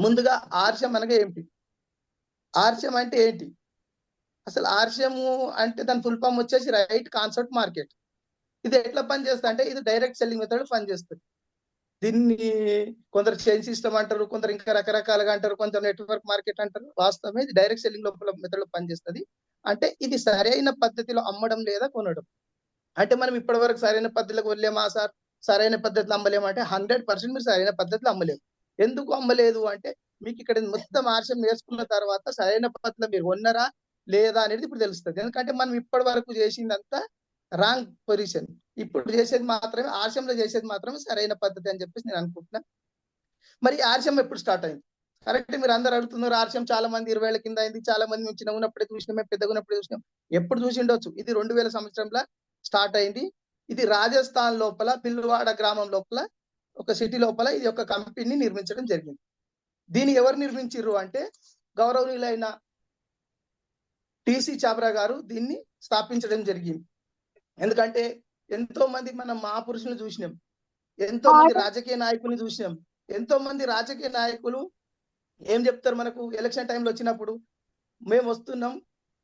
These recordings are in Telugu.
ముందుగా ఆర్షం అనగా ఏంటి? ఆర్షం అంటే ఏంటి? అసలు ఆర్షము అంటే దాని ఫుల్ ఫామ్ వచ్చేసి రైట్ కాన్సెప్ట్ మార్కెట్. ఇది ఎట్లా పనిచేస్తుంది అంటే ఇది డైరెక్ట్ సెల్లింగ్ మెథడ్ పనిచేస్తుంది. దీన్ని కొందరు చైన్ సిస్టమ్ అంటారు, కొందరు ఇంకా రకరకాలుగా అంటారు, కొందరు నెట్వర్క్ మార్కెట్ అంటారు. వాస్తవమే ఇది డైరెక్ట్ సెల్లింగ్ లోపల మెథడ్ లో పనిచేస్తుంది. అంటే ఇది సరైన పద్ధతిలో అమ్మడం లేదా కొనడం. అంటే మనం ఇప్పటి వరకు సరైన పద్ధతిలో వెళ్ళామా సార్? సరైన పద్ధతిలో అమ్మలేము అంటే 100% మీరు సరైన పద్ధతిలో అమ్మలేము. ఎందుకు అమ్మలేదు అంటే మీకు ఇక్కడ మొత్తం ఆర్షం నేర్చుకున్న తర్వాత సరైన పద్ధతిలో మీరు కొన్నారా లేదా అనేది ఇప్పుడు తెలుస్తుంది. ఎందుకంటే మనం ఇప్పటి వరకు చేసిందంతా రాంగ్ పొజిషన్. ఇప్పుడు చేసేది మాత్రమే ఆర్షంలో చేసేది మాత్రమే సరైన పద్ధతి అని చెప్పేసి నేను అనుకుంటున్నా. మరి ఆర్షం ఎప్పుడు స్టార్ట్ అయింది? కరెక్ట్ మీరు అందరు అడుగుతున్నారు. ఆర్షం చాలా మంది 20 ఏళ్ల కింద అయింది. చాలా మంది మేము చిన్నగా ఉన్నప్పుడే చూసినాం, మేము పెద్దగా ఉన్నప్పుడే చూసినాం. ఎప్పుడు చూసిండొచ్చు. ఇది 2000 సంవత్సరంలో స్టార్ట్ అయింది. ఇది రాజస్థాన్ లోపల పిల్లువాడ గ్రామం లోపల ఒక సిటీ లోపల ఇది ఒక కంపెనీ నిర్మించడం జరిగింది. దీన్ని ఎవరు నిర్మించారు అంటే గౌరవనీయులైన టీసీ చాబ్రా గారు దీన్ని స్థాపించడం జరిగింది. ఎందుకంటే ఎంతో మంది మనం మహాపురుషులను చూసినాం, ఎంతో మంది రాజకీయ నాయకుల్ని చూసినాం. ఎంతో మంది రాజకీయ నాయకులు ఏం చెప్తారు మనకు ఎలక్షన్ టైంలో వచ్చినప్పుడు, మేము వస్తున్నాం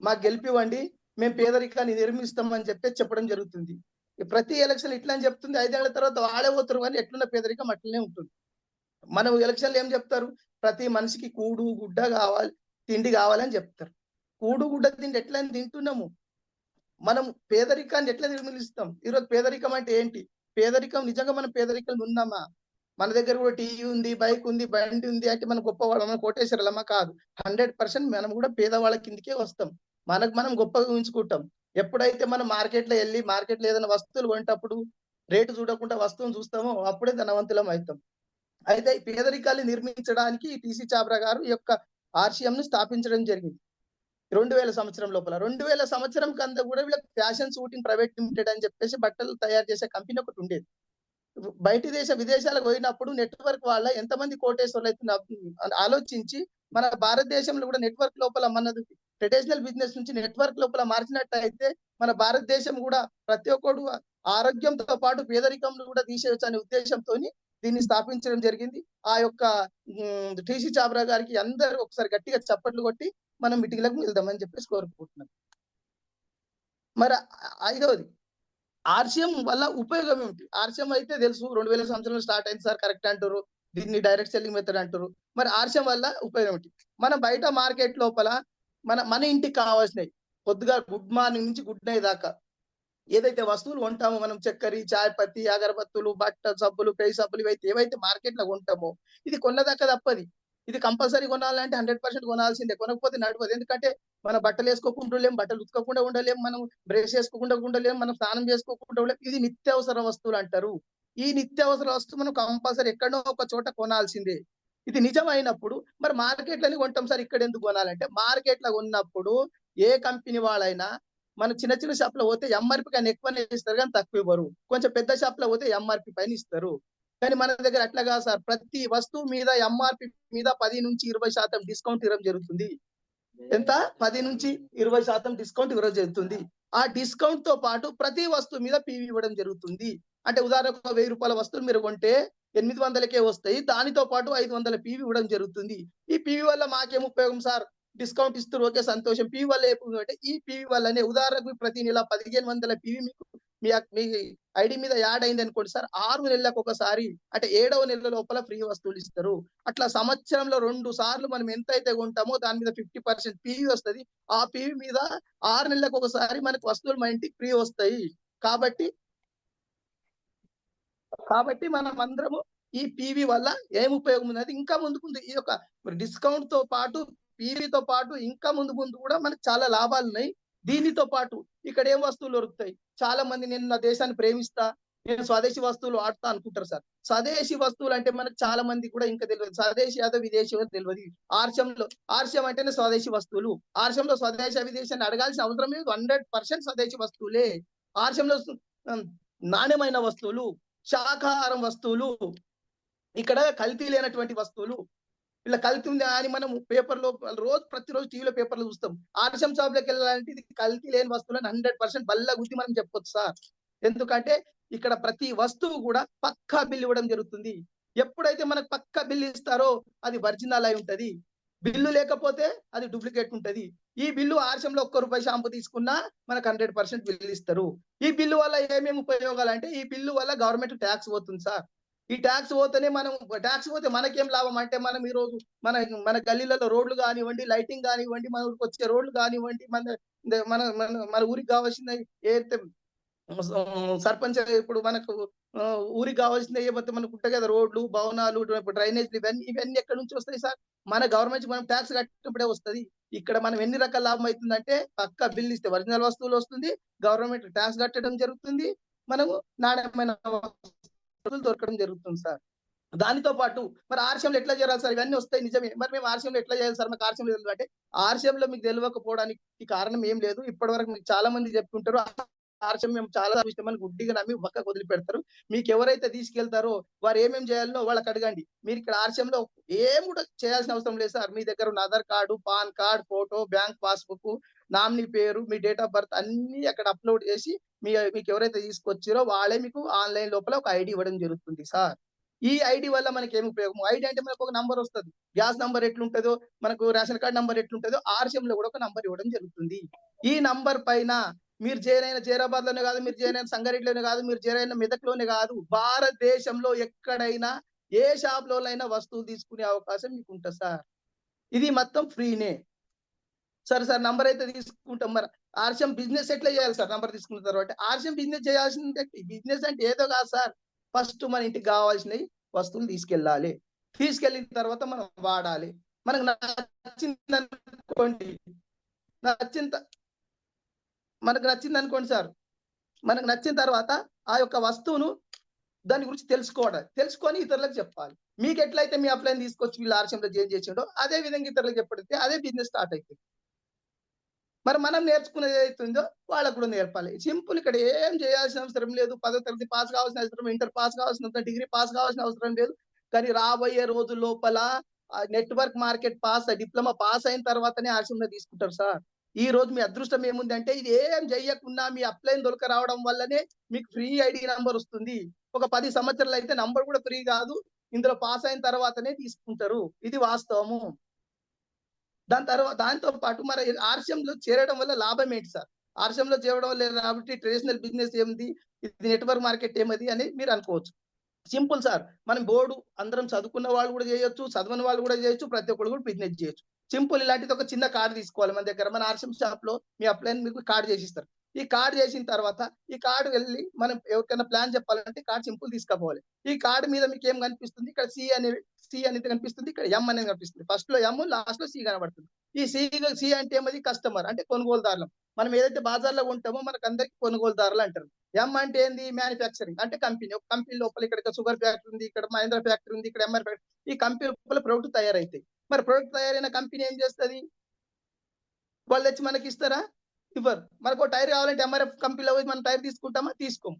మాకు గెలిపివ్వండి, మేము పేదరికాన్ని నిర్మిస్తాం అని చెప్పడం జరుగుతుంది. ప్రతి ఎలక్షన్ ఇట్లా అని చెప్తుంది. 5 ఏళ్ల తర్వాత వాడే పోతారు కానీ ఎట్లున్న పేదరికం అట్లనే ఉంటుంది. మనం ఎలక్షన్లు ఏం చెప్తారు? ప్రతి మనిషికి కూడు గుడ్డ కావాలి, తిండి కావాలని చెప్తారు. కూడు గుడ్డ తిండి ఎట్లా తింటున్నాము? మనం పేదరికాన్ని ఎట్లా నిర్మూలిస్తాం? ఈరోజు పేదరికం అంటే ఏంటి? పేదరికం నిజంగా మనం పేదరికంలో ఉన్నామా? మన దగ్గర కూడా టీవీ ఉంది, బైక్ ఉంది, బండి ఉంది అంటే మనం గొప్పవాళ్ళం, మనం కోటేశ్వరులమా? కాదు. 100% మనం కూడా పేదవాళ్ళ కిందకే వస్తాం. మనకు మనం గొప్పగా ఊహించుకుంటాం. ఎప్పుడైతే మనం మార్కెట్లో వెళ్ళి మార్కెట్లో ఏదైనా వస్తువులు కొనేటప్పుడు రేటు చూడకుండా వస్తువును చూస్తామో అప్పుడే ధనవంతులం అవుతాం. అయితే ఈ పేదరికాన్ని నిర్మించడానికి టీసీ చాబ్రా గారు ఈ యొక్క ఆర్షిఎంను స్థాపించడం జరిగింది 2000 సంవత్సరం లోపల. 2000 సంవత్సరం కంతా కూడా వీళ్ళకి ఫ్యాషన్ షూటింగ్ ప్రైవేట్ లిమిటెడ్ అని చెప్పేసి బట్టలు తయారు చేసే కంపెనీ ఒకటి ఉండేది. బయటి విదేశాలకు పోయినప్పుడు నెట్వర్క్ వాళ్ళ ఎంతమంది కోటేశ్వర్లు అయితే ఆలోచించి మన భారతదేశంలో కూడా నెట్వర్క్ లోపల మనది ట్రెడిషనల్ బిజినెస్ నుంచి నెట్వర్క్ లోపల మార్చినట్టయితే మన భారతదేశం కూడా ప్రతి ఒక్కడు ఆరోగ్యంతో పాటు పేదరికంలో కూడా తీసేయచ్చు అనే ఉద్దేశంతో దీన్ని స్థాపించడం జరిగింది. ఆ యొక్క టీసీ చాబ్రా గారికి అందరూ ఒకసారి గట్టిగా చప్పట్లు కొట్టి మనం మీటింగ్లకు వెళ్దామని చెప్పేసి కోరుకుంటున్నాం. మరి ఐదవది ఆర్షియం వల్ల ఉపయోగం ఏమిటి? ఆర్షియం అయితే తెలుసు 2000 సంవత్సరంలో స్టార్ట్ అయింది సార్, కరెక్ట్ అంటారు. దీన్ని డైరెక్ట్ సెల్లింగ్ మెథడ్ అంటారు. మరి ఆర్షియం వల్ల ఉపయోగం ఏమిటి? మన బయట మార్కెట్ లోపల మన ఇంటికి కావాల్సినవి పొద్దుగా గుడ్ మార్నింగ్ నుంచి గుడ్ నైట్ దాకా ఏదైతే వస్తువులు కొంటామో మనం చక్కెర, చాయ్ పత్తి, అగరబత్తులు, బట్ట సబ్బులు, పేయి సబ్బులు ఏవైతే మార్కెట్ లో కొంటామో ఇది కొన్నదాకా తప్పది. ఇది కంపల్సరీ కొనాలంటే 100% కొనాల్సిందే. కొనకపోతే నడవదు. ఎందుకంటే మన బట్టలు వేసుకోకుండా ఉండలేం, బట్టలు ఉతకకుండా ఉండలేం, మనం బ్రష్ చేసుకోకుండా ఉండలేం, మనం స్నానం చేసుకోకుండా ఉండలేం. ఇది నిత్యావసర వస్తువులు అంటారు. ఈ నిత్యావసర వస్తువు మనం కంపల్సరీ ఎక్కడో ఒక చోట కొనాల్సిందే. ఇది నిజమైనప్పుడు మరి మార్కెట్లని కొంటాం సార్, ఇక్కడ ఎందుకు కొనాలంటే మార్కెట్లో ఉన్నప్పుడు ఏ కంపెనీ వాళ్ళైనా మన చిన్న చిన్న షాప్ లో పోతే ఎంఆర్పి కన్నా ఎక్కువనే ఇస్తారు కానీ తక్కువ ఇవ్వరు. కొంచెం పెద్ద షాప్ లో పోతే ఎంఆర్పి పైన ఇస్తారు. కానీ మన దగ్గర అట్లా కాదు సార్. ప్రతి వస్తువు మీద ఎంఆర్పి మీద 10 నుంచి 20% డిస్కౌంట్ ఇవ్వడం జరుగుతుంది. ఎంత? 10 నుంచి 20% డిస్కౌంట్ ఇవ్వడం జరుగుతుంది. ఆ డిస్కౌంట్ తో పాటు ప్రతి వస్తువు మీద పీవీ ఇవ్వడం జరుగుతుంది. అంటే ఉదాహరణకు 1000 రూపాయల వస్తువులు మీరు కొంటే 800కే వస్తాయి. దానితో పాటు 500 పీవీ ఇవ్వడం జరుగుతుంది. ఈ పీవీ వల్ల మాకేం ఉపయోగం సార్? డిస్కౌంట్ ఇస్తారు, ఓకే సంతోషం. పీవీ వల్ల అంటే ఈ పీవీ వల్లనే ఉదాహరణకు ప్రతి నెల 1500 పీవీ మీకు మీ ఐడి మీద యాడ్ అయింది అనుకోండి సార్, 6 నెలలకు ఒకసారి అంటే 7వ నెల లోపల ఫ్రీ వస్తువులు ఇస్తారు. అట్లా సంవత్సరంలో 2 సార్లు మనం ఎంతైతే కొంటామో దాని మీద 50% పీవీ వస్తుంది. ఆ పీవీ మీద 6 నెలలకు ఒకసారి మనకు వస్తువులు మన ఇంటికి ఫ్రీ వస్తాయి. కాబట్టి మనం అందరము ఈ పీవీ వల్ల ఏం ఉపయోగం ఉన్నది ఇంకా ముందుకుంది. ఈ యొక్క డిస్కౌంట్ తో పాటు పీవీతో పాటు ఇంకా ముందు కూడా మనకు చాలా లాభాలు ఉన్నాయి. దీనితో పాటు ఇక్కడ ఏం వస్తువులు దొరుకుతాయి? చాలా మంది నేను నా దేశాన్ని ప్రేమిస్తా, నేను స్వదేశీ వస్తువులు వాడతా అనుకుంటారు సార్. స్వదేశీ వస్తువులు అంటే మనకు చాలా మంది కూడా ఇంకా తెలియదు. స్వదేశీ అదో విదేశీ తెలియదు. ఆర్షం అంటేనే స్వదేశీ వస్తువులు. ఆర్షంలో స్వదేశీ విదేశాన్ని అడగాల్సిన అవసరం లేదు. 100% స్వదేశీ వస్తువులే. ఆర్షంలో నాణ్యమైన వస్తువులు, శాకాహారం వస్తువులు, ఇక్కడ కల్తీ లేనటువంటి వస్తువులు. ఇలా కల్తీ ఉంది అని మనం పేపర్లో ప్రతిరోజు టీవీలో పేపర్లో చూస్తాం. ఆర్షం షాప్లోకి వెళ్ళాలంటే ఇది కల్తీ లేని వస్తువులని 100% బల్ల గుద్ది మనం చెప్పొచ్చు సార్. ఎందుకంటే ఇక్కడ ప్రతి వస్తువు కూడా పక్కా బిల్ ఇవ్వడం జరుగుతుంది. ఎప్పుడైతే మనకు పక్క బిల్లు ఇస్తారో అది ఒరిజినల్ అయి ఉంటది. బిల్లు లేకపోతే అది డూప్లికేట్ ఉంటది. ఈ బిల్లు ఆర్షంలో ₹1 షాంపూ తీసుకున్నా మనకు 100% బిల్లు ఇస్తారు. ఈ బిల్లు వల్ల ఏమేమి ఉపయోగాలంటే ఈ బిల్లు వల్ల గవర్నమెంట్ ట్యాక్స్ పోతుంది సార్. ఈ ట్యాక్స్ పోతేనే మనం ట్యాక్స్ పోతే మనకేం లాభం అంటే మనం ఈ రోజు మన మన గల్లీలలో రోడ్లు కానివ్వండి, లైటింగ్ కానివ్వండి, మన ఊరికి వచ్చే రోడ్లు కానివ్వండి, మన మన మన మన ఊరికి కావాల్సిన ఏదైతే సర్పంచ్ ఇప్పుడు మనకు ఊరికి కావాల్సింది ఏమైతే మనకు ఉంటాయి కదా రోడ్లు, భవనాలు, డ్రైనేజ్లు ఇవన్నీ ఎక్కడి నుంచి వస్తాయి సార్? మన గవర్నమెంట్ మనం ట్యాక్స్ కట్టినప్పుడే వస్తది. ఇక్కడ మనం ఎన్ని రకాల లాభం అవుతుందంటే పక్కా బిల్ ఇస్తే ఒరిజినల్ వస్తువులు వస్తుంది. గవర్నమెంట్ ట్యాక్స్ కట్టడం జరుగుతుంది. మనము నాణ్యమైన వస్తువులు దొరకడం జరుగుతుంది సార్. దానితో పాటు మరి ఆర్‌సీఎంలో ఎట్లా చేరాలి సార్? ఇవన్నీ వస్తాయి నిజమే. మరి మేము ఆర్‌సీఎంలో ఎట్లా చేయాలి సార్? మాకు ఆర్‌సీఎంలో తెలవదు అంటే, ఆర్‌సీఎంలో మీకు తెలవకపోవడానికి కారణం ఏం లేదు. ఇప్పటివరకు మీకు చాలా మంది చెప్పుంటారు. ఆర్‌సీఎం మేము చాలా చూసినామని గుడ్డిగా నమ్మి పక్కకు వదిలిపెడతారు. మీకెవరైతే తీసుకెళ్తారో వారు ఏమేమి చేయాలనో వాళ్ళకి అడగండి. మీరు ఇక్కడ ఆర్‌సీఎంలో ఏం కూడా చేయాల్సిన అవసరం లేదు సార్. మీ దగ్గర ఉన్న Aadhaar card, pan card, photo, bank passbook, nominee పేరు, మీ డేట్ ఆఫ్ బర్త్ అన్నీ అక్కడ అప్‌లోడ్ చేసి మీకు ఎవరైతే తీసుకొచ్చిరో వాళ్ళే మీకు ఆన్‌లైన్ లోపల ఒక ఐడీ ఇవ్వడం జరుగుతుంది సార్. ఈ ఐడీ వల్ల మనకేం ఉపయోగం? ఐడీ అంటే మనకు ఒక నంబర్ వస్తది. గ్యాస్ నంబర్ ఎట్లుంటదో, మనకు రేషన్ కార్డ్ నంబర్ ఎట్లుంటదో, ఆర్‌సీఎంలో కూడా ఒక నంబర్ ఇవ్వడం జరుగుతుంది. ఈ నంబర్ పైన మీరు జైన్ జైరాబాద్‌లోనే కాదు, మీరు జైన్ అయిన సంగారెడ్డిలోనే కాదు, మీరు జైన్ అయిన మెదక్‌లోనే కాదు, భారతదేశంలో ఎక్కడైనా ఏ షాప్‌లోనైనా వస్తువులు తీసుకునే అవకాశం మీకుంటది సార్. ఇది మొత్తం ఫ్రీనే. సరే సార్ నంబర్ అయితే తీసుకుంటాం. మరి ఆర్‌సీఎం బిజినెస్ ఎట్లా చేయాలి సార్ నంబర్ తీసుకున్న తర్వాత? ఆర్‌సీఎం బిజినెస్ చేయాల్సిందే. బిజినెస్ అంటే ఏదో కాదు సార్. ఫస్ట్ మన ఇంటికి కావాల్సినయి వస్తువులు తీసుకెళ్ళాలి. తీసుకెళ్ళిన తర్వాత మనం వాడాలి. మనకు నచ్చిందనుకోండి, నచ్చిన త మనకు నచ్చిందనుకోండి సార్. మనకు నచ్చిన తర్వాత ఆ యొక్క వస్తువును దాని గురించి తెలుసుకోవాలి. తెలుసుకొని ఇతరులకు చెప్పాలి. మీకెట్లయితే మీ అప్లైని తీసుకొచ్చి వీళ్ళు ఆర్‌సీఎంలో జాయిన్ చేసిండో అదే విధంగా ఇతరులకు చెప్పడితే అదే బిజినెస్ స్టార్ట్ అయితది. మరి మనం నేర్చుకునేది ఏదైతుందో వాళ్ళకి కూడా నేర్పాలి. సింపుల్ ఇక్కడ ఏం చేయాల్సిన అవసరం లేదు. 10వ తరగతి పాస్ కావాల్సిన అవసరం, ఇంటర్ పాస్ కావాల్సిన అవసరం, డిగ్రీ పాస్ కావాల్సిన అవసరం లేదు. కానీ రాబోయే రోజుల లోపల network market pass diploma pass అయిన తర్వాతనే ఆర్‌సీఎంలో తీసుకుంటారు సార్. ఈ రోజు మీ అదృష్టం ఏముందంటే ఇది ఏం జేయకున్నా మీ అప్లైన్ దొరక రావడం వల్లనే మీకు ఫ్రీ ఐడీ నంబర్ వస్తుంది. ఒక 10 సంవత్సరాలైతే నంబర్ కూడా ఫ్రీ కాదు. ఇందులో పాస్ అయిన తర్వాతనే తీసుకుంటారు. ఇది వాస్తవము. దాంతో పాటు మరి ఆర్‌సీఎంలో చేరడం వల్ల లాభం ఏంటి సార్? ఆర్‌సీఎంలో చేరడం వల్ల కాబట్టి ట్రెడిషనల్ బిజినెస్ ఏమిది? ఇది నెట్‌వర్క్ మార్కెట్ ఏమది అని మీరు అనుకోవచ్చు. Simple sir. మనం బోర్డు అందరం చదువుకున్న వాళ్ళు కూడా చేయొచ్చు. చదవని వాళ్ళు కూడా చేయొచ్చు. ప్రతి ఒక్కళ్ళు కూడా బిజినెస్ చేయొచ్చు. సింపుల్ ఇలాంటిది ఒక చిన్న కార్డ్ తీసుకోవాలి మన దగ్గర. మన ఆర్‌సీఎం షాప్‌లో మీ అప్లైన్ మీకు కార్డ్ చేసిస్తారు. ఈ కార్డ్ చేసిన తర్వాత ఈ కార్డ్ వెళ్ళి మనం ఎవరికైనా ప్లాన్ చెప్పాలంటే కార్డ్ సింపుల్ తీసుకపోవాలి. ఈ కార్డ్ మీద మీకేం కనిపిస్తుంది? ఇక్కడ సి అనేది కనిపిస్తుంది. ఇక్కడ ఎం అనేది కనిపిస్తుంది. ఫస్ట్‌లో ఎం, లాస్ట్‌లో సి కనబడుతుంది. ఈ సి అంటే ఏమది? కస్టమర్ అంటే కొనుగోలుదారులం. మనం ఏదైతే బజార్‌లో కొంటామో మనకందరికి కొనుగోలుదారులు అంటారు. ఎం అంటే ఏంది? మ్యానుఫ్యాక్చరింగ్ అంటే కంపెనీ. ఒక కంపెనీ లోపల ఇక్కడ షుగర్ ఫ్యాక్టరీ ఉంది. ఇక్కడ మహేంద్ర ఫ్యాక్టరీ ఉంది. ఇక్కడ ఎంఆర్ ఫ్యాక్టరీ. ఈ కంపెనీ లోపల ప్రొడక్ట్ తయారైతాయి. మరి ప్రొడక్ట్ తయారైన కంపెనీ ఏం చేస్తది? వాళ్ళు తెచ్చి మనకిస్తారా? ఇవ్వరు. మనకో టైర్ కావాలంటే ఎంఆర్ఎఫ్ కంపెనీలో పోయి మనం టైర్ తీసుకుంటామా? తీసుకోము.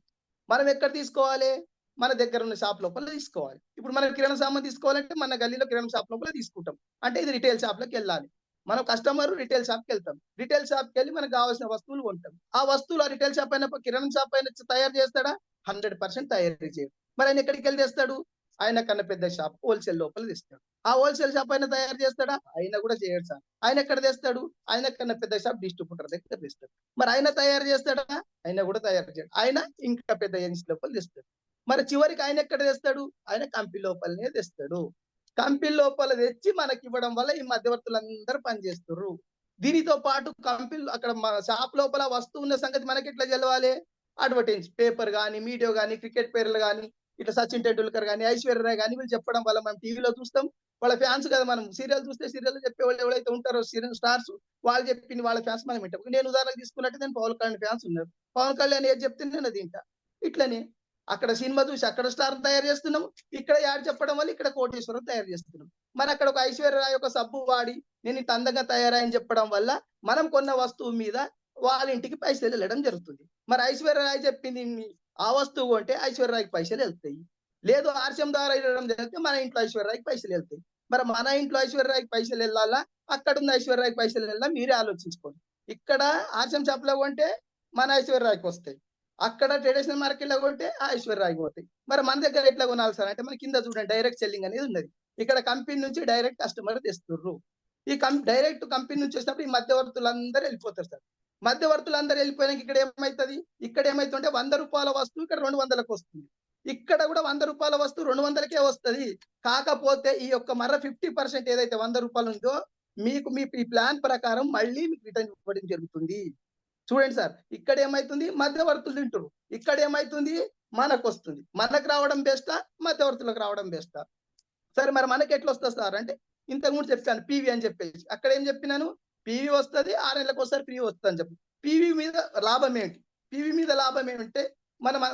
మనం ఎక్కడ తీసుకోవాలి? మన దగ్గర ఉన్న షాప్ లోపల తీసుకోవాలి. ఇప్పుడు మనం కిరాణా సామాను తీసుకోవాలంటే మన గల్లీలో కిరాణా షాప్ లోపల తీసుకుంటాం. అంటే ఇది రిటైల్ షాప్‌లోకెళ్ళాలి. మనం కస్టమర్ రిటైల్ షాప్‌కెళ్తాం. రిటైల్ షాప్‌కెళ్ళి మనకు కావాల్సిన వస్తువులు కొంటాం. ఆ వస్తువులు ఆ రిటైల్ షాప్ అయిన కిరాణా షాప్ అయిన తయారు చేస్తాడా? 100% తయారు చేయడు. మరి ఆయన ఎక్కడికెళ్ళి తెస్తాడు? ఆయన కన్నా పెద్ద షాప్ హోల్‌సేల్ లోపల తెస్తాడు. ఆ హోల్‌సేల్ షాప్ ఆయన తయారు చేస్తాడా? ఆయన కూడా చేయడు సార్. ఆయన ఎక్కడ తెస్తాడు? ఆయన కన్నా పెద్ద షాప్ డిస్ట్రిబ్యూటర్ దగ్గర తెస్తాడు. మరి ఆయన తయారు చేస్తాడా? ఆయన కూడా తయారు చేయడు. ఆయన ఇంకా పెద్ద ఏజెన్సీ లోపల తెస్తాడు. మరి చివరికి ఆయన ఎక్కడ తెస్తాడు? ఆయన కంపెనీ లోపలనే తెస్తాడు. కంపెనీ లోపల తెచ్చి మనకివ్వడం వల్ల ఈ మధ్యవర్తులందరూ పనిచేస్తుర్రు. దీనితో పాటు కంపెనీలు అక్కడ మన షాప్ లోపల వస్తువు ఉన్న సంగతి మనకెట్లా తెలవాలి? అడ్వర్టైజ్ పేపర్ గాని, మీడియా గాని, క్రికెట్ పేర్లు గాని, ఇట్లా సచిన్ టెండూల్కర్ గాని, ఐశ్వర్య రాయ్ గాని వీళ్ళు చెప్పడం వల్ల మనం టీవీలో చూస్తాం. వాళ్ళ ఫ్యాన్స్ కదా మనం సీరియల్ చూస్తే సీరియల్‌లో చెప్పేవాళ్ళు ఎవరైతే ఉంటారో సీరియల్ స్టార్స్ వాళ్ళు చెప్పింది వాళ్ళ ఫ్యాన్స్ మనం వింటాం. నేను ఉదాహరణకు తీసుకున్నట్టు నేను పవన్ కళ్యాణ్ ఫ్యాన్స్ ఉన్నారు. పవన్ కళ్యాణ్ ఏది చెప్తే నేను అది వింటా. ఇట్లనే అక్కడ సినిమా చూసి అక్కడ స్టార్‌ని తయారు చేస్తున్నాం. ఇక్కడ యాడ్ చెప్పడం వల్ల ఇక్కడ కోటేశ్వరం తయారు చేస్తున్నాం. మరి అక్కడ ఒక ఐశ్వర్య రాయ్ ఒక సబ్బు వాడి నేను ఇంత అందంగా తయారయ్యాని చెప్పడం వల్ల మనం కొన్న వస్తువు మీద వాళ్ళ ఇంటికి పైసలు వెళ్ళడం జరుగుతుంది. మరి ఐశ్వర్య రాయ్ చెప్పింది ఆ వస్తువు కొంటే ఐశ్వర్య రాయ్‌కి పైసలు వెళ్తాయి. లేదు ఆర్‌సీఎం ద్వారా ఇవ్వడం జరిగితే మన ఇంట్లో ఐశ్వర్య రాయ్‌కి పైసలు వెళ్తాయి. మరి మన ఇంట్లో ఐశ్వర్య రాయ్‌కి పైసలు వెళ్ళాలా? అక్కడున్న ఐశ్వర్య రాయ్‌కి పైసలు వెళ్ళాలా? మీరే ఆలోచించుకోండి. ఇక్కడ ఆర్‌సీఎం షాప్‌లో కొంటే మన ఐశ్వర్య రాయ్‌కి వస్తాయి. అక్కడ ట్రెడిషనల్ మార్కెట్ లో కొంటే ఆ ఐశ్వర్య ఆగిపోతాయి. మరి మన దగ్గర ఎట్లా కొనాలి సార్ అంటే మన కింద చూడండి డైరెక్ట్ సెల్లింగ్ అనేది ఉన్నది. ఇక్కడ కంపెనీ నుంచి డైరెక్ట్ కస్టమర్ తెస్తుర్రు. ఈ డైరెక్ట్ కంపెనీ నుంచి వచ్చినప్పుడు ఈ మధ్యవర్తులందరూ వెళ్ళిపోతారు సార్. మధ్యవర్తులందరూ వెళ్ళిపోయినాక ఇక్కడ ఏమైతుంది? ఇక్కడ ఏమైతుంటే ₹100 వస్తువు ఇక్కడ 200కి వస్తుంది. ఇక్కడ కూడా ₹100 వస్తువు 200కే వస్తది. కాకపోతే ఈ యొక్క 50% ఏదైతే ₹100 ఉందో మీకు మీ ఈ ప్లాన్ ప్రకారం మళ్ళీ మీకు రిటర్న్ ఇవ్వడం జరుగుతుంది. చూడండి సార్, ఇక్కడ ఏమైతుంది? మధ్యవర్తులు తింటారు. ఇక్కడ ఏమైతుంది? మనకొస్తుంది. మనకు రావడం బెస్టా? మధ్యవర్తులకు రావడం బెస్టా? సరే మరి మనకి ఎట్లా వస్తుంది సార్ అంటే ఇంతకు ముందు చెప్పాను పీవీ అని చెప్పేసి. అక్కడ ఏం చెప్పినాను? పీవీ వస్తది, 6 నెలలకు ఒకసారి పీవీ వస్తుంది అని చెప్పి. పీవీ మీద లాభం ఏంటి? పీవీ మీద లాభం ఏమంటే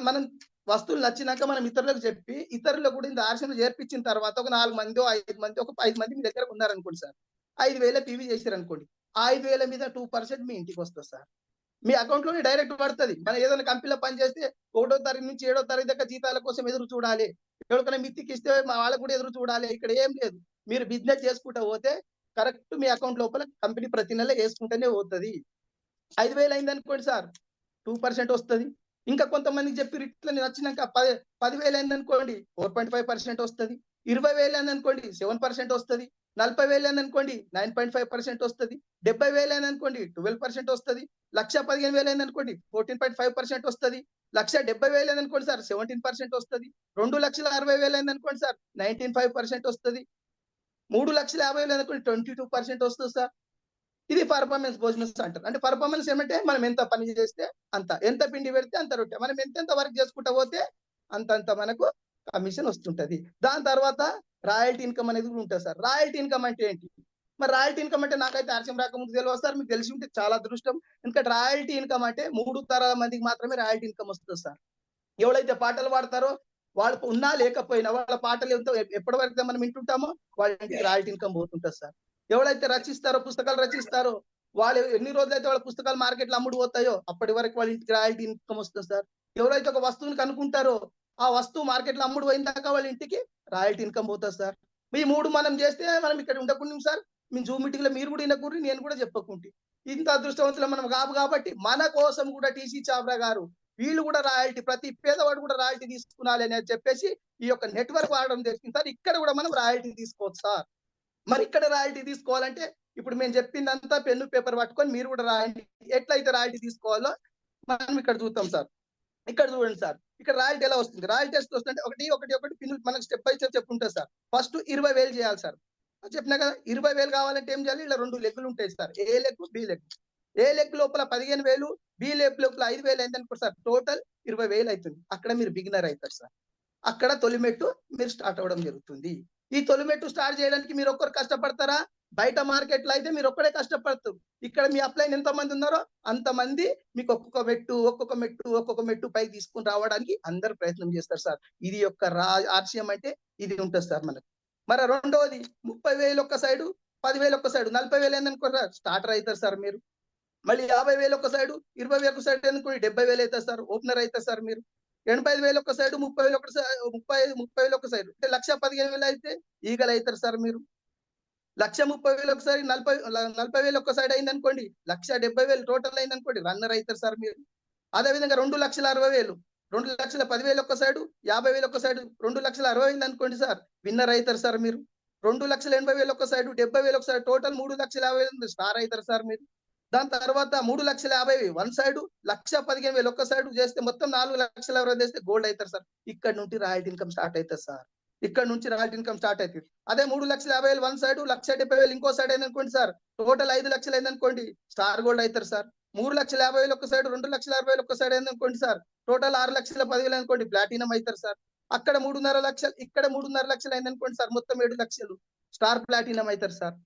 మనం వస్తువులు నచ్చినాక మనం ఇతరులకు చెప్పి ఇతరులకు కూడా ఇంత ఆర్షన్లు చేర్పించిన తర్వాత ఒక 4 మందో 5 మంది ఒక 5 మంది మీ దగ్గర ఉన్నారనుకోండి సార్. 5,000 పీవీ చేశారనుకోండి. ఆ 5,000 మీద 2% మీ ఇంటికి వస్తుంది సార్. మీ అకౌంట్ లోనే డైరెక్ట్ పడుతుంది. మనం ఏదైనా కంపెనీలో పనిచేస్తే 1వ తారీఖు నుంచి 7వ తారీఖు దాకా జీతాల కోసం ఎదురు చూడాలి. ఎవరికైనా మిత్తికిస్తే మా వాళ్ళకు కూడా ఎదురు చూడాలి. ఇక్కడ ఏం లేదు. మీరు బిజినెస్ చేసుకుంటా పోతే కరెక్ట్ మీ అకౌంట్ లోపల కంపెనీ ప్రతి నెల వేసుకుంటూనే పోతుంది. 5,000 అయింది అనుకోండి సార్ 2% వస్తుంది. ఇంకా కొంతమందికి చెప్పి ఇట్లా నచ్చినాక 10,000 అయింది అనుకోండి 4.5% వస్తుంది. 20,000 అయింది అనుకోండి 7% వస్తుంది. 40,000 అయింది అనుకోండి 9.5% వస్తుంది. 70,000 అయింది అనుకోండి 12% వస్తుంది. 1,15,000 అయింది అనుకోండి 14.5% వస్తుంది. 1,70,000 అయింది అనుకోండి సార్ 17% వస్తుంది. 2,60,000 అయింది అనుకోండి సార్ 19.5% వస్తుంది. 3,50,000 అనుకోండి 22% వస్తుంది సార్. ఇది పర్ఫార్మెన్స్ బిజినెస్ అంటారు. అంటే పర్ఫార్మెన్స్ ఏమంటే మనం ఎంత పని చేస్తే అంత, ఎంత పిండి పెడితే అంత రొట్టె. మనం ఎంతెంత వర్క్ చేసుకుంటా పోతే అంతంత మనకు కమిషన్ వస్తుంటది. దాని తర్వాత రాయల్టీ ఇన్కమ్ అనేది కూడా ఉంటుంది సార్. రాయల్టీ ఇన్కమ్ అంటే ఏంటి? మరి రాయల్టీ ఇన్కమ్ అంటే నాకైతే ఆర్షం రాకముందు తెలియదు సార్. మీకు తెలిసి ఉంటే చాలా అదృష్టం. ఎందుకంటే రాయల్టీ ఇన్కమ్ అంటే 3 తరాల మందికి మాత్రమే రాయల్టీ ఇన్కమ్ వస్తుంది సార్. ఎవరైతే పాటలు పాడతారో వాళ్ళు ఉన్నా లేకపోయినా వాళ్ళ పాటలు ఎప్పటి వరకు మనం వింటుంటామో వాళ్ళ ఇంటికి రాయల్టీ ఇన్కమ్ పోతుంటుంది సార్. ఎవరైతే రచిస్తారో పుస్తకాలు రచిస్తారో వాళ్ళు ఎన్ని రోజులైతే వాళ్ళ పుస్తకాలు మార్కెట్లో అమ్ముడు పోతాయో అప్పటి వరకు వాళ్ళ ఇంటికి రాయల్టీ ఇన్కమ్ వస్తుంది సార్. ఎవరైతే ఒక వస్తువుని కనుక్కుంటారో ఆ వస్తువు మార్కెట్లో అమ్ముడు పోయిన దాకా వాళ్ళ ఇంటికి రాయల్టీ ఇన్కమ్ పోతుంది సార్. ఈ 3 మనం చేస్తే మనం ఇక్కడ ఉండకుండా సార్. మీ జూమ్ మీటింగ్ లో మీరు కూడా వినకూరి నేను కూడా చెప్పకుంటే ఇంత అదృష్టవంతులు మనం కాదు. కాబట్టి మన కోసం కూడా టీసీ చావ్రా గారు వీళ్ళు కూడా రాయల్టీ ప్రతి పేదవాడు కూడా రాయల్టీ తీసుకునాలి అని చెప్పేసి ఈ యొక్క నెట్వర్క్ వాడడం జరిగింది సార్. ఇక్కడ కూడా మనం రాయల్టీ తీసుకోవచ్చు సార్. మరి ఇక్కడ రాయల్టీ తీసుకోవాలంటే ఇప్పుడు మేము చెప్పిందంతా పెన్ను పేపర్ పట్టుకొని మీరు కూడా రాయల్టీ ఎట్లయితే రాయల్టీ తీసుకోవాలో మనం ఇక్కడ చూద్దాం సార్. ఇక్కడ చూడండి సార్, ఇక్కడ రాయల్టీ ఎలా వస్తుంది? రాయల్టీ ఎట్లా వస్తుందంటే ఒకటి పిన్నులు మనకు స్టెప్ బై స్టెప్ చెప్పుంటుంది సార్. ఫస్ట్ 20,000 చేయాలి సార్. చెప్పినా కదా 20,000 కావాలంటే ఏం చేయాలి? ఇలా 2 లెగ్గులు ఉంటాయి సార్. ఏ లెగ్ బి లెగ్. ఏ లెగ్ లోపల 15,000 బి లెగ్ లోపల 5,000 అయింది అనుకోండి సార్. టోటల్ 20,000 అవుతుంది. అక్కడ మీరు బిగినర్ అవుతారు సార్. అక్కడ తొలిమెట్టు మీరు స్టార్ట్ అవ్వడం జరుగుతుంది. ఈ తొలిమెట్టు స్టార్ట్ చేయడానికి మీరు ఒక్కరు కష్టపడతారా? బయట మార్కెట్ లో అయితే మీరు ఒక్కడే కష్టపడతారు. ఇక్కడ మీ అప్లైన్ ఎంత మంది ఉన్నారో అంతమంది మీకు ఒక్కొక్క మెట్టు పైకి తీసుకుని రావడానికి అందరు ప్రయత్నం చేస్తారు సార్. ఇది యొక్క ఆశయం అంటే ఇది ఉంటుంది సార్ మనకు. మరి రెండవది 30,000 ఒక్క సైడు, 10,000 ఒక్క సైడు, 40,000 ఏందనుకో సార్ స్టార్టర్ అవుతారు సార్ మీరు. మళ్ళీ 50,000 ఒక్క సైడు, 20,000 ఒక్క సైడ్ అనుకోండి 70,000 అవుతారు సార్. ఓపెనర్ అవుతారు సార్ మీరు. 85,000 ఒక్క సైడు, 30,000 ఒక్క సైడ్, 30,000 ఒక్క సైడు అంటే 1,15,000 అయితే ఈగలు అవుతారు సార్ మీరు. 1,30,000 ఒకసారి 40,000 ఒక్క సైడ్ అయింది అనుకోండి 1,70,000 టోటల్ అయింది అనుకోండి రన్నర్ అవుతారు సార్ మీరు. అదేవిధంగా 2,60,000 2,10,000 ఒక్క సైడు, 50,000 ఒక్క సైడు 2,60,000 అయింది అనుకోండి సార్ విన్నర్ అవుతారు సార్ మీరు. 2,80,000 ఒక్క సైడు, 70,000 ఒక సైడ్ టోటల్ 3,50,000 స్టార్ అవుతారు సార్ మీరు. దాని తర్వాత 3,50,000 వన్ సైడ్, 1,15,000 ఒక్క సైడ్ చేస్తే మొత్తం 4,60,000 చేస్తే గోల్డ్ అవుతారు సార్. ఇక్కడ నుండి రాయల్టీ ఇన్కమ్ స్టార్ట్ అవుతుంది సార్. ఇక్కడ నుంచి రాయల్టీ ఇన్కమ్ స్టార్ట్ అవుతుంది. అదే 3,50,000 వన్ సైడ్, 1,70,000 ఇంకో సైడ్ అయింది అనుకోండి సార్. టోటల్ 5 లక్షలు అయింది అనుకోండి స్టార్ గోల్డ్ అవుతారు సార్. 3,50,000 ఒక్క సైడ్, 2,60,000 ఒక్క సైడ్ అయింది అనుకోండి సార్. టోటల్ 6,10,000 అనుకోండి ప్లాటినం అవుతారు సార్. అక్కడ 3.5 లక్షలు, ఇక్కడ 3.5 లక్షలు అయింది అనుకోండి సార్. మొత్తం 7 లక్షలు స్టార్ ప్లాటినం అవుతారు సార్.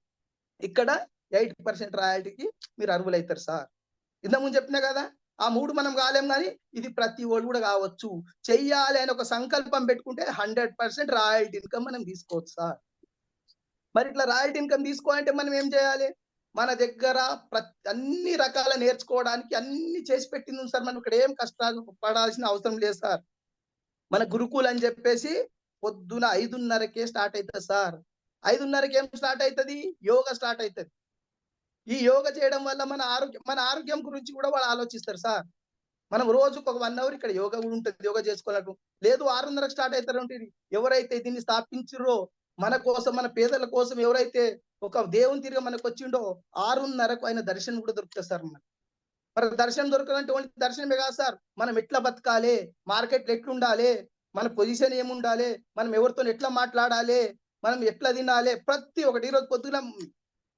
ఇక్కడ 8% రాయల్టీకి మీరు అర్హులు అవుతారు సార్. ఇంతకుముందు చెప్పినా కదా ఆ 3 మనం కాలేం కానీ ఇది ప్రతి వాళ్ళు కూడా కావచ్చు. చెయ్యాలి అని ఒక సంకల్పం పెట్టుకుంటే 100% రాయల్టీ ఇన్కమ్ మనం తీసుకోవచ్చు సార్. మరి ఇట్లా రాయల్టీ ఇన్కమ్ తీసుకోవాలంటే మనం ఏం చేయాలి? మన దగ్గర అన్ని రకాల నేర్చుకోవడానికి అన్ని చేసి పెట్టింది సార్. మనం ఇక్కడ ఏం కష్టాలు పడాల్సిన అవసరం లేదు సార్. మన గురుకుల్ అని చెప్పేసి పొద్దున 5:30కే స్టార్ట్ అవుతుంది సార్. 5:30కి ఏం స్టార్ట్ అవుతుంది? యోగా స్టార్ట్ అవుతుంది. ఈ యోగా చేయడం వల్ల మన ఆరోగ్యం గురించి కూడా వాళ్ళు ఆలోచిస్తారు సార్. మనం రోజుకు ఒక 1 అవర్ ఇక్కడ యోగా కూడా ఉంటుంది, యోగా చేసుకోవాలకు. లేదు 6:30కి స్టార్ట్ అవుతారు ఉంటుంది. ఎవరైతే దీన్ని స్థాపించిర్రో మన కోసం, మన పేదల కోసం ఎవరైతే ఒక దేవుని తిరిగి మనకు వచ్చిండో 6:30కు ఆయన దర్శనం కూడా దొరుకుతుంది సార్ మనకు. మరి దర్శనం దొరకాలంటే ఓన్లీ దర్శనమే కాదు సార్, మనం ఎట్లా బతకాలి, మార్కెట్లో ఎట్లుండాలి, మన పొజిషన్ ఏముండాలి, మనం ఎవరితో ఎట్లా మాట్లాడాలి, మనం ఎట్లా తినాలి, ప్రతి ఒక్కటి. ఈరోజు పొద్దున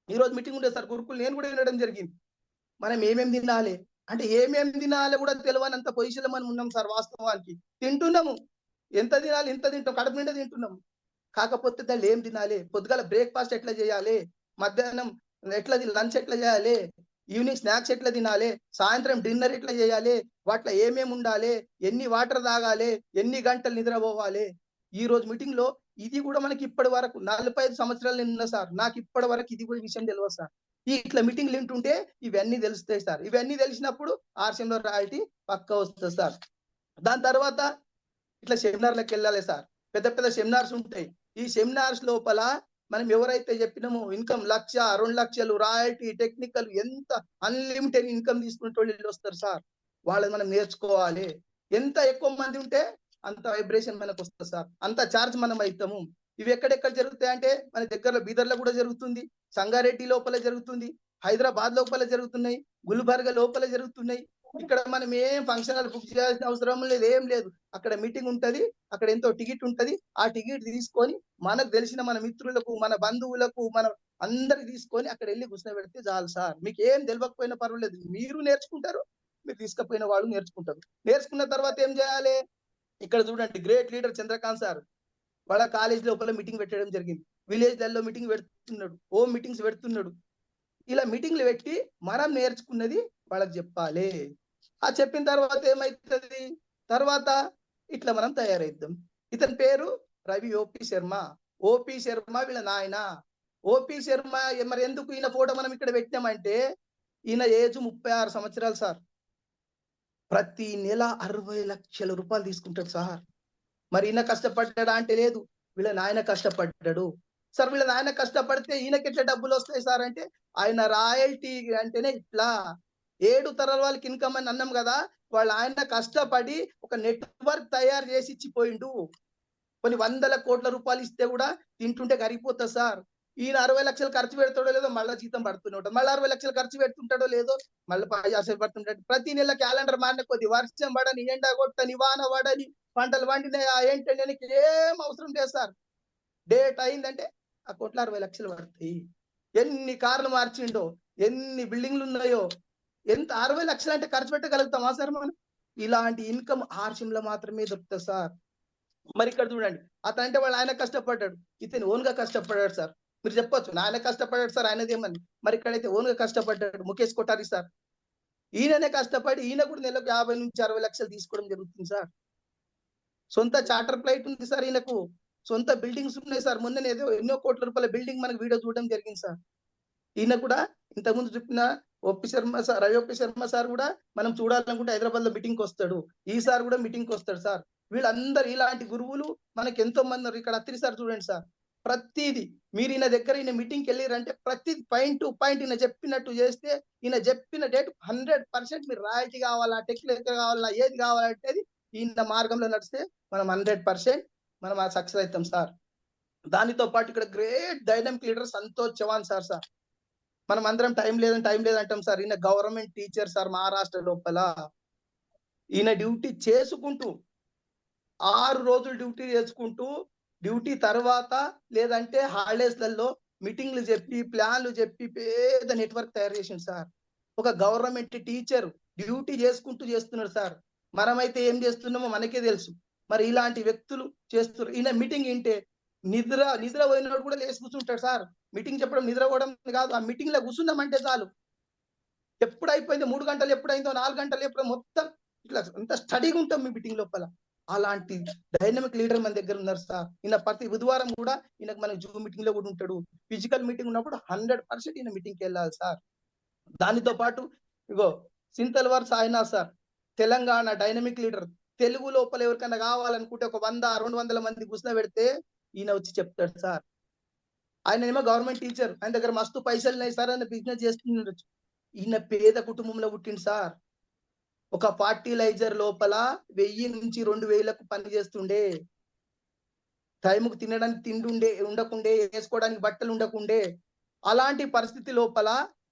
ఈరోజు మీటింగ్ ఉండే సార్ గురుకులు, నేను కూడా వినడం జరిగింది. మనం ఏమేమి తినాలి అంటే ఏమేమి తినాలి కూడా తెలియనంత పొజిషన్ లో మనం ఉన్నాం సార్. వాస్తవానికి తింటున్నాము, ఎంత తినాలి ఇంత తింటాం, కడుపు నిండా తింటున్నాము. కాకపోతే దాన్ని ఏం తినాలి, పొద్దుగాల బ్రేక్ఫాస్ట్ ఎట్లా చేయాలి, మధ్యాహ్నం ఎట్లా లంచ్ ఎట్లా చేయాలి, ఈవినింగ్ స్నాక్స్ ఎట్లా తినాలి, సాయంత్రం డిన్నర్ ఎట్లా చేయాలి, వాటిలో ఏమేమి ఉండాలి, ఎన్ని వాటర్ తాగాలి, ఎన్ని గంటలు నిద్రపోవాలి. ఈ రోజు మీటింగ్ లో ఇది కూడా మనకి ఇప్పటి వరకు 45 సంవత్సరాలు నిన్న సార్, నాకు ఇప్పటి వరకు ఇది కూడా విషయం తెలియదు సార్. ఇట్లా మీటింగ్లు వింటుంటే ఇవన్నీ తెలుస్తాయి సార్. ఇవన్నీ తెలిసినప్పుడు ఆర్సీఎంలో రాయల్టీ పక్క వస్తుంది సార్. దాని తర్వాత ఇట్లా సెమినార్లకు వెళ్ళాలి సార్. పెద్ద పెద్ద సెమినార్స్ ఉంటాయి. ఈ సెమినార్స్ లోపల మనం ఎవరైతే చెప్పినామో ఇన్కమ్ 1,00,000, 2,00,000 రాయల్టీ, టెక్నికల్ ఎంత అన్లిమిటెడ్ ఇన్కమ్ తీసుకునే వాళ్ళు వస్తారు సార్. వాళ్ళని మనం నేర్చుకోవాలి. ఎంత ఎక్కువ మంది ఉంటే అంత వైబ్రేషన్ మనకు వస్తుంది సార్, అంత చార్జ్ మనం అవుతాము. ఇవి ఎక్కడెక్కడ జరుగుతాయి అంటే మన దగ్గరలో బీదర్లో కూడా జరుగుతుంది, సంగారెడ్డి లోపల జరుగుతుంది, హైదరాబాద్ లోపల జరుగుతున్నాయి, గుల్బర్గా లోపల జరుగుతున్నాయి. ఇక్కడ మనం ఏం ఫంక్షన్ హాల్ బుక్ చేయాల్సిన అవసరం లేదు, ఏం లేదు. అక్కడ మీటింగ్ ఉంటది, అక్కడ ఎంతో టికెట్ ఉంటది. ఆ టికెట్ తీసుకొని మనకు తెలిసిన మన మిత్రులకు, మన బంధువులకు, మన అందరికి తీసుకొని అక్కడ వెళ్ళి కూర్చోబెడితే చాలు సార్. మీకు ఏం తెలియకపోయినా పర్వాలేదు, మీరు నేర్చుకుంటారు, మీరు తీసుకుపోయిన వాళ్ళు నేర్చుకుంటారు. నేర్చుకున్న తర్వాత ఏం చేయాలి, ఇక్కడ చూడండి గ్రేట్ లీడర్ చంద్రకాంత్ సార్ వాళ్ళ కాలేజ్ లోపల మీటింగ్ పెట్టడం జరిగింది. విలేజ్లలో మీటింగ్ పెడుతున్నాడు, హోమ్ మీటింగ్స్ పెడుతున్నాడు. ఇలా మీటింగ్లు పెట్టి మనం నేర్చుకున్నది వాళ్ళకి చెప్పాలి. ఆ చెప్పిన తర్వాత ఏమైతుంది, తర్వాత ఇట్లా మనం తయారైద్దాం. ఇతని పేరు రవి ఓపి శర్మ. ఓపి శర్మ వీళ్ళ నాయన. ఓపి శర్మ మరి ఎందుకు ఈయన ఫోటో మనం ఇక్కడ పెట్టినామంటే ఈయన ఏజ్ 36 సంవత్సరాలు సార్. ప్రతి నెల 60 లక్షల రూపాయలు తీసుకుంటాడు సార్. మరి ఈయన కష్టపడ్డా అంటే లేదు, వీళ్ళ నాయన కష్టపడ్డాడు సార్. వీళ్ళ నాయన కష్టపడితే ఈయనకి ఎట్లా డబ్బులు వస్తాయి సార్ అంటే ఆయన రాయల్టీ అంటేనే ఇట్లా 7 తరాల వాళ్ళకి ఇన్కమ్ అని అన్నాం కదా. వాళ్ళ ఆయన కష్టపడి ఒక నెట్వర్క్ తయారు చేసి ఇచ్చిపోయిండు. కొన్ని 100 కోట్ల రూపాయలు ఇస్తే కూడా తింటుంటే కరిగిపోతుంది సార్. ఈయన 60 లక్షలు ఖర్చు పెడతాడో లేదో మళ్ళీ జీతం పడుతూనే ఉంటాడు, మళ్ళీ 60 లక్షలు ఖర్చు పెడుతుంటాడో లేదో మళ్ళీ 50 పడుతుంటాడు. ప్రతి నెల క్యాలెండర్ మారిన కొద్ది, వర్షం పడని, ఎండ కొట్టని, వాన పడని, పంటలు వండినాయా ఏంటంటే ఏం అవసరం లేదు సార్. డేట్ అయిందంటే ఆ కోట్ల 60 లక్షలు పడతాయి. ఎన్ని కార్లు మార్చిండో, ఎన్ని బిల్డింగ్లు ఉన్నాయో, ఎంత 60 లక్షలు అంటే ఖర్చు పెట్టగలుగుతామా సార్ మనం? ఇలాంటి ఇన్కమ్ ఆర్షంలో మాత్రమే దొరుకుతుంది సార్. మరి ఇక్కడ చూడండి, అతను అంటే వాళ్ళ ఆయన కష్టపడ్డాడు, ఇతను ఓన్ గా కష్టపడ్డాడు సార్. మీరు చెప్పొచ్చు నాయన కష్టపడ్డాడు సార్ ఆయనదేమని, మరి ఇక్కడైతే ఓన్ గా కష్టపడ్డాడు ముఖేష్ కొఠారి సార్. ఈయననే కష్టపడి ఈయన కూడా నెలకు 50 నుంచి 60 లక్షలు తీసుకోవడం జరుగుతుంది సార్. సొంత చార్టర్ ఫ్లైట్ ఉంది సార్ ఈయనకు, సొంత బిల్డింగ్స్ ఉన్నాయి సార్. మొన్న ఏదో ఎన్నో కోట్ల రూపాయల బిల్డింగ్ మనకు వీడియో చూడడం జరిగింది సార్. ఈయన కూడా ఇంతకుముందు చెప్పిన OP Sharma sir, Ravi OP Sharma sir కూడా మనం చూడాలనుకుంటే హైదరాబాద్ లో మీటింగ్ వస్తాడు, ఈసారి కూడా మీటింగ్ వస్తాడు సార్. వీళ్ళందరూ ఇలాంటి గురువులు మనకి ఎంతో మంది ఉన్నారు. ఇక్కడ అత్రి సార్ చూడండి సార్, ప్రతిది మీరు ఈయన దగ్గర ఈయన మీటింగ్కి వెళ్ళారంటే ప్రతి పాయింట్ టు పాయింట్ ఈయన చెప్పినట్టు చేస్తే, ఈయన చెప్పిన డేట్ 100% మీరు రాయల్టీ కావాలా, టెక్నికల్ కావాలా, ఏది కావాలంటే ఈయన మార్గంలో నడిస్తే మనం 100% మనం ఆ సక్సెస్ అవుతాం సార్. దానితో పాటు ఇక్కడ great dynamic leader Santosh Chavan sir. మనం అందరం టైం లేదంటాం సార్. ఈయన గవర్నమెంట్ టీచర్ సార్ మహారాష్ట్ర లోపల. ఈయన డ్యూటీ చేసుకుంటూ 6 రోజులు డ్యూటీ చేసుకుంటూ, డ్యూటీ తర్వాత లేదంటే హాలిడేస్లలో మీటింగ్లు చెప్పి, ప్లాన్లు చెప్పి పేద నెట్వర్క్ తయారు చేసిండు సార్. ఒక గవర్నమెంట్ టీచర్ డ్యూటీ చేసుకుంటూ చేస్తున్నారు సార్. మనమైతే ఏం చేస్తున్నామో మనకే తెలుసు. మరి ఇలాంటి వ్యక్తులు చేస్తున్నారు. ఈయన మీటింగ్ వింటే నిద్ర పోయినోడు కూడా లేచి కూర్చుంటాడు సార్. మీటింగ్ చెప్పడం నిద్ర పోవడం కాదు, ఆ మీటింగ్ లో కూర్చున్నామంటే చాలు. ఎప్పుడు అయిపోయిందో, 3 గంటలు ఎప్పుడైందో, 4 గంటలు ఎప్పుడో, మొత్తం ఇట్లా అంత స్టడీగా ఉంటాం మీ మీటింగ్ లోపల. అలాంటి డైనమిక్ లీడర్ మన దగ్గర ఉన్నారు సార్. ఈయన ప్రతి బుధవారం కూడా ఈయనకు మన జూమ్ మీటింగ్ లో కూడా ఉంటాడు. ఫిజికల్ మీటింగ్ ఉన్నప్పుడు 100% ఈయన మీటింగ్కి వెళ్ళాలి సార్. దానితో పాటు ఇగో సింతల్వార్ Sainath sir, Telangana dynamic leader. Telugu లోపల ఎవరికైనా కావాలనుకుంటే ఒక 100-200 మంది కూర్చోబెడితే ఈయన వచ్చి చెప్తాడు సార్. ఆయన ఏమో గవర్నమెంట్ టీచర్, ఆయన దగ్గర మస్తు పైసలు ఉన్నాయి సార్, ఆయన బిజినెస్ చేస్తుండొచ్చు. ఈయన పేద కుటుంబంలో పుట్టిండు సార్. ఒక ఫర్టిలైజర్ లోపల 1000 నుంచి 2000కు పని చేస్తుండే. టైంకు తినడానికి తిండి ఉండకుండే, వేసుకోవడానికి బట్టలు ఉండకుండే. అలాంటి పరిస్థితి లోపల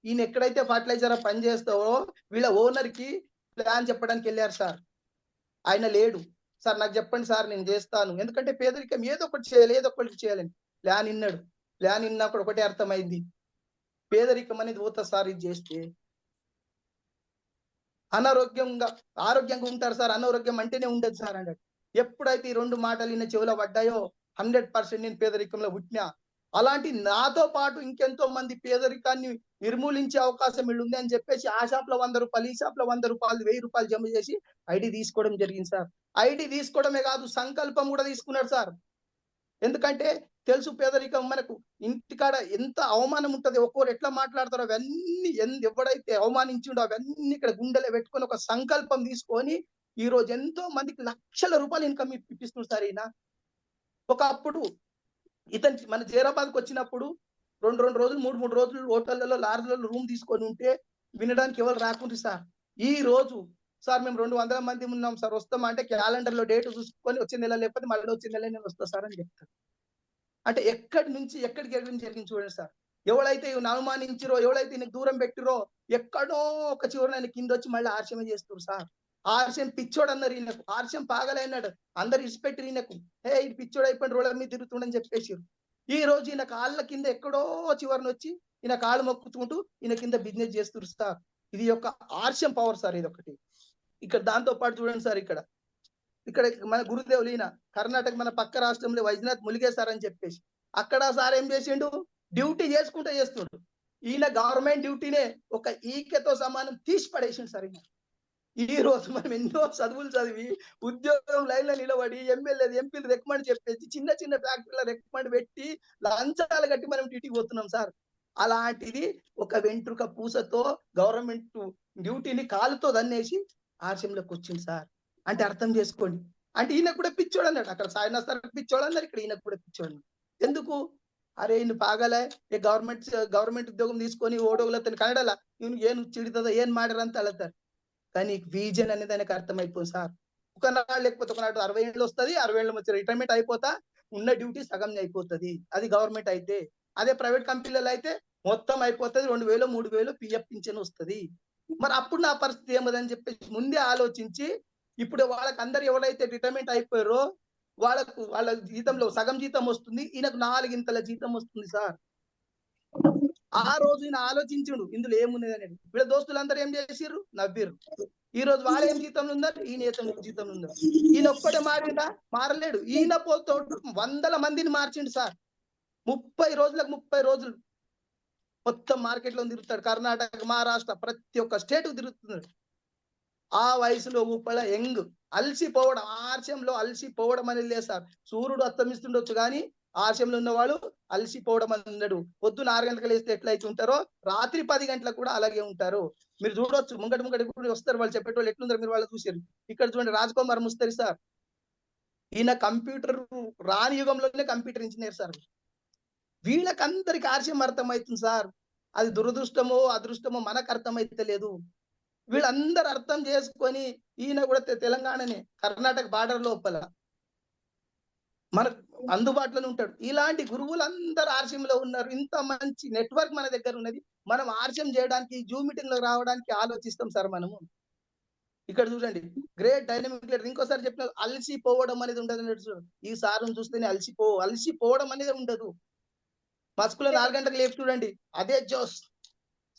ఈయన ఎక్కడైతే ఫర్టిలైజర్ పని చేస్తావో వీళ్ళ ఓనర్ కి ప్లాన్ చెప్పడానికి వెళ్ళారు సార్. ఆయన లేడు. సార్ నాకు చెప్పండి సార్ నేను చేస్తాను. ఎందుకంటే పేదరికం ఏదో ఒకటి చేయాలి, ఏదో ఒకటి చేయాలని ప్లాన్ విన్నాడు. ప్లాన్ విన్నప్పుడు ఒకటే అర్థమైంది, పేదరికం అనేది పోతుంది సార్ ఇది చేస్తే. ఆరోగ్యంగా ఉంటారు సార్, అనారోగ్యం అంటేనే ఉండదు సార్ అన్నాడు. ఎప్పుడైతే ఈ 2 మాటలు ఈయన చెవులో పడ్డాయో 100% నేను పేదరికంలో పుట్టినా. అలాంటి నాతో పాటు ఇంకెంతో మంది పేదరికాన్ని నిర్మూలించే అవకాశం ఉంది అని చెప్పేసి ఆ షాప్ లో 100 రూపాయలు, ఈ షాప్ లో 100 రూపాయలు, 1000 రూపాయలు జమ చేసి ఐడి తీసుకోవడం జరిగింది సార్. ఐడి తీసుకోవడమే కాదు, సంకల్పం కూడా తీసుకున్నాడు సార్. ఎందుకంటే తెలుసు పేదరికం మనకు ఇంటికాడ ఎంత అవమానం ఉంటది, ఒక్కోరు ఎట్లా మాట్లాడతారో అవన్నీ ఎవడైతే అవమానించిండో అవన్నీ ఇక్కడ గుండెలో పెట్టుకొని ఒక సంకల్పం తీసుకొని ఈ రోజు ఎంతో మందికి లక్షల రూపాయలు ఇన్కమ్ ఇప్పిస్తుంది సార్ ఈయన. ఒకప్పుడు ఇతను మన జైరాబాద్కి వచ్చినప్పుడు 2 రోజులు 3 రోజులు హోటళ్లలో లాడ్జ్లలో రూమ్ తీసుకొని ఉంటే వినడానికి ఎవరు రాకుండ్రి సార్. ఈ రోజు సార్ మేము 200 మంది ఉన్నాం సార్, వస్తాం అంటే క్యాలెండర్ లో డేట్ చూసుకొని వచ్చే నెల లేకపోతే మళ్ళీ వచ్చే నెల నేను వస్తా సార్ అని చెప్తాను. అంటే ఎక్కడి నుంచి ఎక్కడికి జరిగింది చూడండి సార్. ఎవరైతే అనుమానించిరో, ఎవరైతే ఈయనకు దూరం పెట్టిరో ఎక్కడో ఒక చివరి ఆయన కింద వచ్చి మళ్ళీ ఆర్షమే చేస్తారు సార్. ఆర్షం పిచ్చోడు అన్నారు ఈయనకు, ఆర్షం పాగలైనాడు, అందరు ఇష్టపెట్టి ఈయనకు ఇది పిచ్చోడు అయిపోయిన రోడ్ల మీద తిరుగుతుండని చెప్పేసి ఈ రోజు ఈయన కాళ్ళ కింద ఎక్కడో చివరిని వచ్చి ఈయన కాళ్ళు మొక్కుతుంటూ ఈయన కింద బిజినెస్ చేస్తారు సార్. ఇది యొక్క ఆర్షం పవర్ సార్ ఇది ఒకటి. ఇక్కడ దాంతో పాటు చూడండి సార్, ఇక్కడ మన గురుదేవులు ఈయన కర్ణాటక మన పక్క రాష్ట్రంలో వైద్యనాథ్ ములిగేశారు అని చెప్పేసి అక్కడ సార్ ఏం చేసిండు, డ్యూటీ చేసుకుంటూ చేస్తుండు. ఈయన గవర్నమెంట్ డ్యూటీనే ఒక ఈకెతో సమానం తీసి పడేసిండు సార్. ఈ రోజు మనం ఎన్నో చదువులు చదివి ఉద్యోగం లైన్ లో నిలబడి ఎమ్మెల్యే ఎంపీలు రికమెండ్ చెప్పేసి చిన్న చిన్న ఫ్యాక్టరీల రికమెండ్ పెట్టి లంచాలు కట్టి మనం డ్యూటీకి పోతున్నాం సార్. అలాంటిది ఒక వెంట్రుక పూసతో గవర్నమెంట్ డ్యూటీని కాలుతో దన్నేసి ఆర్షంలోకి వచ్చింది సార్. అంటే అర్థం చేసుకోండి, అంటే ఈయన కూడా పిచ్చోడు అన్నాడు. అక్కడ సాయినాథ్ సార్ పిచ్చోడు అన్నారు, ఇక్కడ ఈయన కూడా పిచ్చోడు. ఎందుకు? అరే ఈయన పాగలే, గవర్నమెంట్ ఉద్యోగం తీసుకొని ఓడోగులతో కన్నడలా ఈయన ఏం చిడుతుందో ఏం మాడరంత అళతారు. కానీ విజన్ అనేది ఆయనకు అర్థమైపోయింది సార్. ఒకనాడు లేకపోతే ఒకనాడు 60 ఏళ్ళు వస్తుంది, 60 ఏళ్ళు వచ్చి రిటైర్మెంట్ అయిపోతా, ఉన్న డ్యూటీ సగం అయిపోతుంది. అది గవర్నమెంట్ అయితే. అదే ప్రైవేట్ కంపెనీలలో అయితే మొత్తం అయిపోతుంది, 2000 3000 పిఎఫ్ పింఛన్ వస్తుంది. మరి అప్పుడు నా పరిస్థితి ఏమదని చెప్పేసి ముందే ఆలోచించి ఇప్పుడు వాళ్ళకి అందరు ఎవరైతే రిటైర్మెంట్ అయిపోయారో వాళ్ళ జీతంలో సగం జీతం వస్తుంది, ఈయనకు 4 ఇంతల జీతం వస్తుంది సార్. ఆ రోజు ఈయన ఆలోచించుడు ఇందులో ఏమున్నది అనేది. వీళ్ళ దోస్తులందరూ ఏం చేసిర్రు, నవ్విర్రు. ఈ రోజు వాళ్ళ ఏం జీతంలో ఉన్నారు, ఈయన జీతంలో ఉన్నారు. ఈయన ఒక్కటే మారిందా? మారలేడు. ఈయన పోతో 100 మందిని మార్చిండు సార్. 30 రోజులకు 30 రోజులు మొత్తం మార్కెట్ లో తిరుగుతాడు. కర్ణాటక, మహారాష్ట్ర ప్రతి ఒక్క స్టేట్ తిరుగుతున్నాడు. ఆ వయసులో ఊపల యంగ్. అలసిపోవడం, ఆర్షంలో అలసిపోవడం అనేది లేదు సార్. సూర్యుడు అస్తమిస్తుండొచ్చు కానీ ఆర్షంలో ఉన్నవాడు అలసిపోవడం అన్నాడు. పొద్దున 6 గంటలకు లేస్తే ఎట్లయితే ఉంటారో రాత్రి 10 గంటలకు కూడా అలాగే ఉంటారు. మీరు చూడొచ్చు, ముంగటి వస్తారు వాళ్ళు చెప్పేటోళ్ళు ఎట్లుంటారు మీరు వాళ్ళు చూసారు. ఇక్కడ చూడండి రాజ్కుమార్ ముస్తరి సార్, ఈయన కంప్యూటర్ రాని యుగంలోనే కంప్యూటర్ ఇంజనీర్ సార్. వీళ్ళకందరికి ఆర్షం అర్థమవుతుంది సార్. అది దురదృష్టమో అదృష్టమో మనకు అర్థమైతే లేదు. వీళ్ళందరూ అర్థం చేసుకొని ఈయన కూడా తెలంగాణనే కర్ణాటక బార్డర్ లోపల మనకు అందుబాటులో ఉంటాడు. ఇలాంటి గురువులందరూ ఆర్షంలో ఉన్నారు. ఇంత మంచి నెట్వర్క్ మన దగ్గర ఉన్నది. మనం ఆర్షం చేయడానికి జూమ్ మీటింగ్ లో రావడానికి ఆలోచిస్తాం సార్ మనము. ఇక్కడ చూడండి, గ్రేట్ డైనమిక్ లీడర్. ఇంకోసారి చెప్పిన అలసిపోవడం అనేది ఉండదు అన్నట్టు. ఈ సార్ను చూస్తేనే అలసిపోవడం అనేది ఉండదు. మస్కులో 4 గంటలకు లేపు చూడండి, అదే జోస్.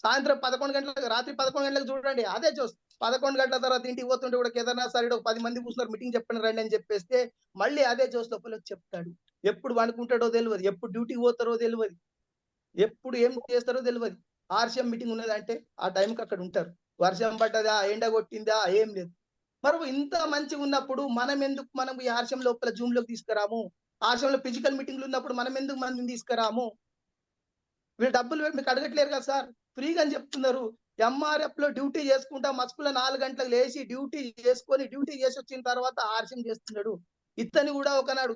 సాయంత్రం 11 గంటలకు, రాత్రి 11 గంటలకు చూడండి, అదే జోస్. 11 గంటల తర్వాత ఇంటికి పోతుంటే కూడా కేదార్నాథ్ సార్ ఒక 10 మంది కూర్చున్నారు, మీటింగ్ చెప్పండి రండి అని చెప్పేస్తే మళ్ళీ అదే జోస్ లోపల చెప్తాడు. ఎప్పుడు వండుకుంటాడో తెలియదు, ఎప్పుడు డ్యూటీకి పోతారో తెలియదు, ఎప్పుడు ఏం చేస్తారో తెలియదు. ఆర్షం మీటింగ్ ఉన్నదంటే ఆ టైంకి అక్కడ ఉంటారు. వర్షం పడ్డదా, ఎండ కొట్టిందా, ఏం లేదు. మరి ఇంత మంచిగా ఉన్నప్పుడు మనం ఈ ఆర్షం లోపల జూమ్ లోకి తీసుకురాము? ఆర్షంలో ఫిజికల్ మీటింగ్లు ఉన్నప్పుడు మనం ఎందుకు మందిని తీసుకురాము? వీళ్ళు డబ్బులు మీకు అడగట్లేరు కదా సార్, ఫ్రీగా అని చెప్తున్నారు. ఎంఆర్ఎఫ్ లో డ్యూటీ చేసుకుంటా మస్కులో 4 గంటలకు లేచి డ్యూటీ చేసి వచ్చిన తర్వాత ఆర్షం చేస్తున్నాడు. ఇతని కూడా ఒకనాడు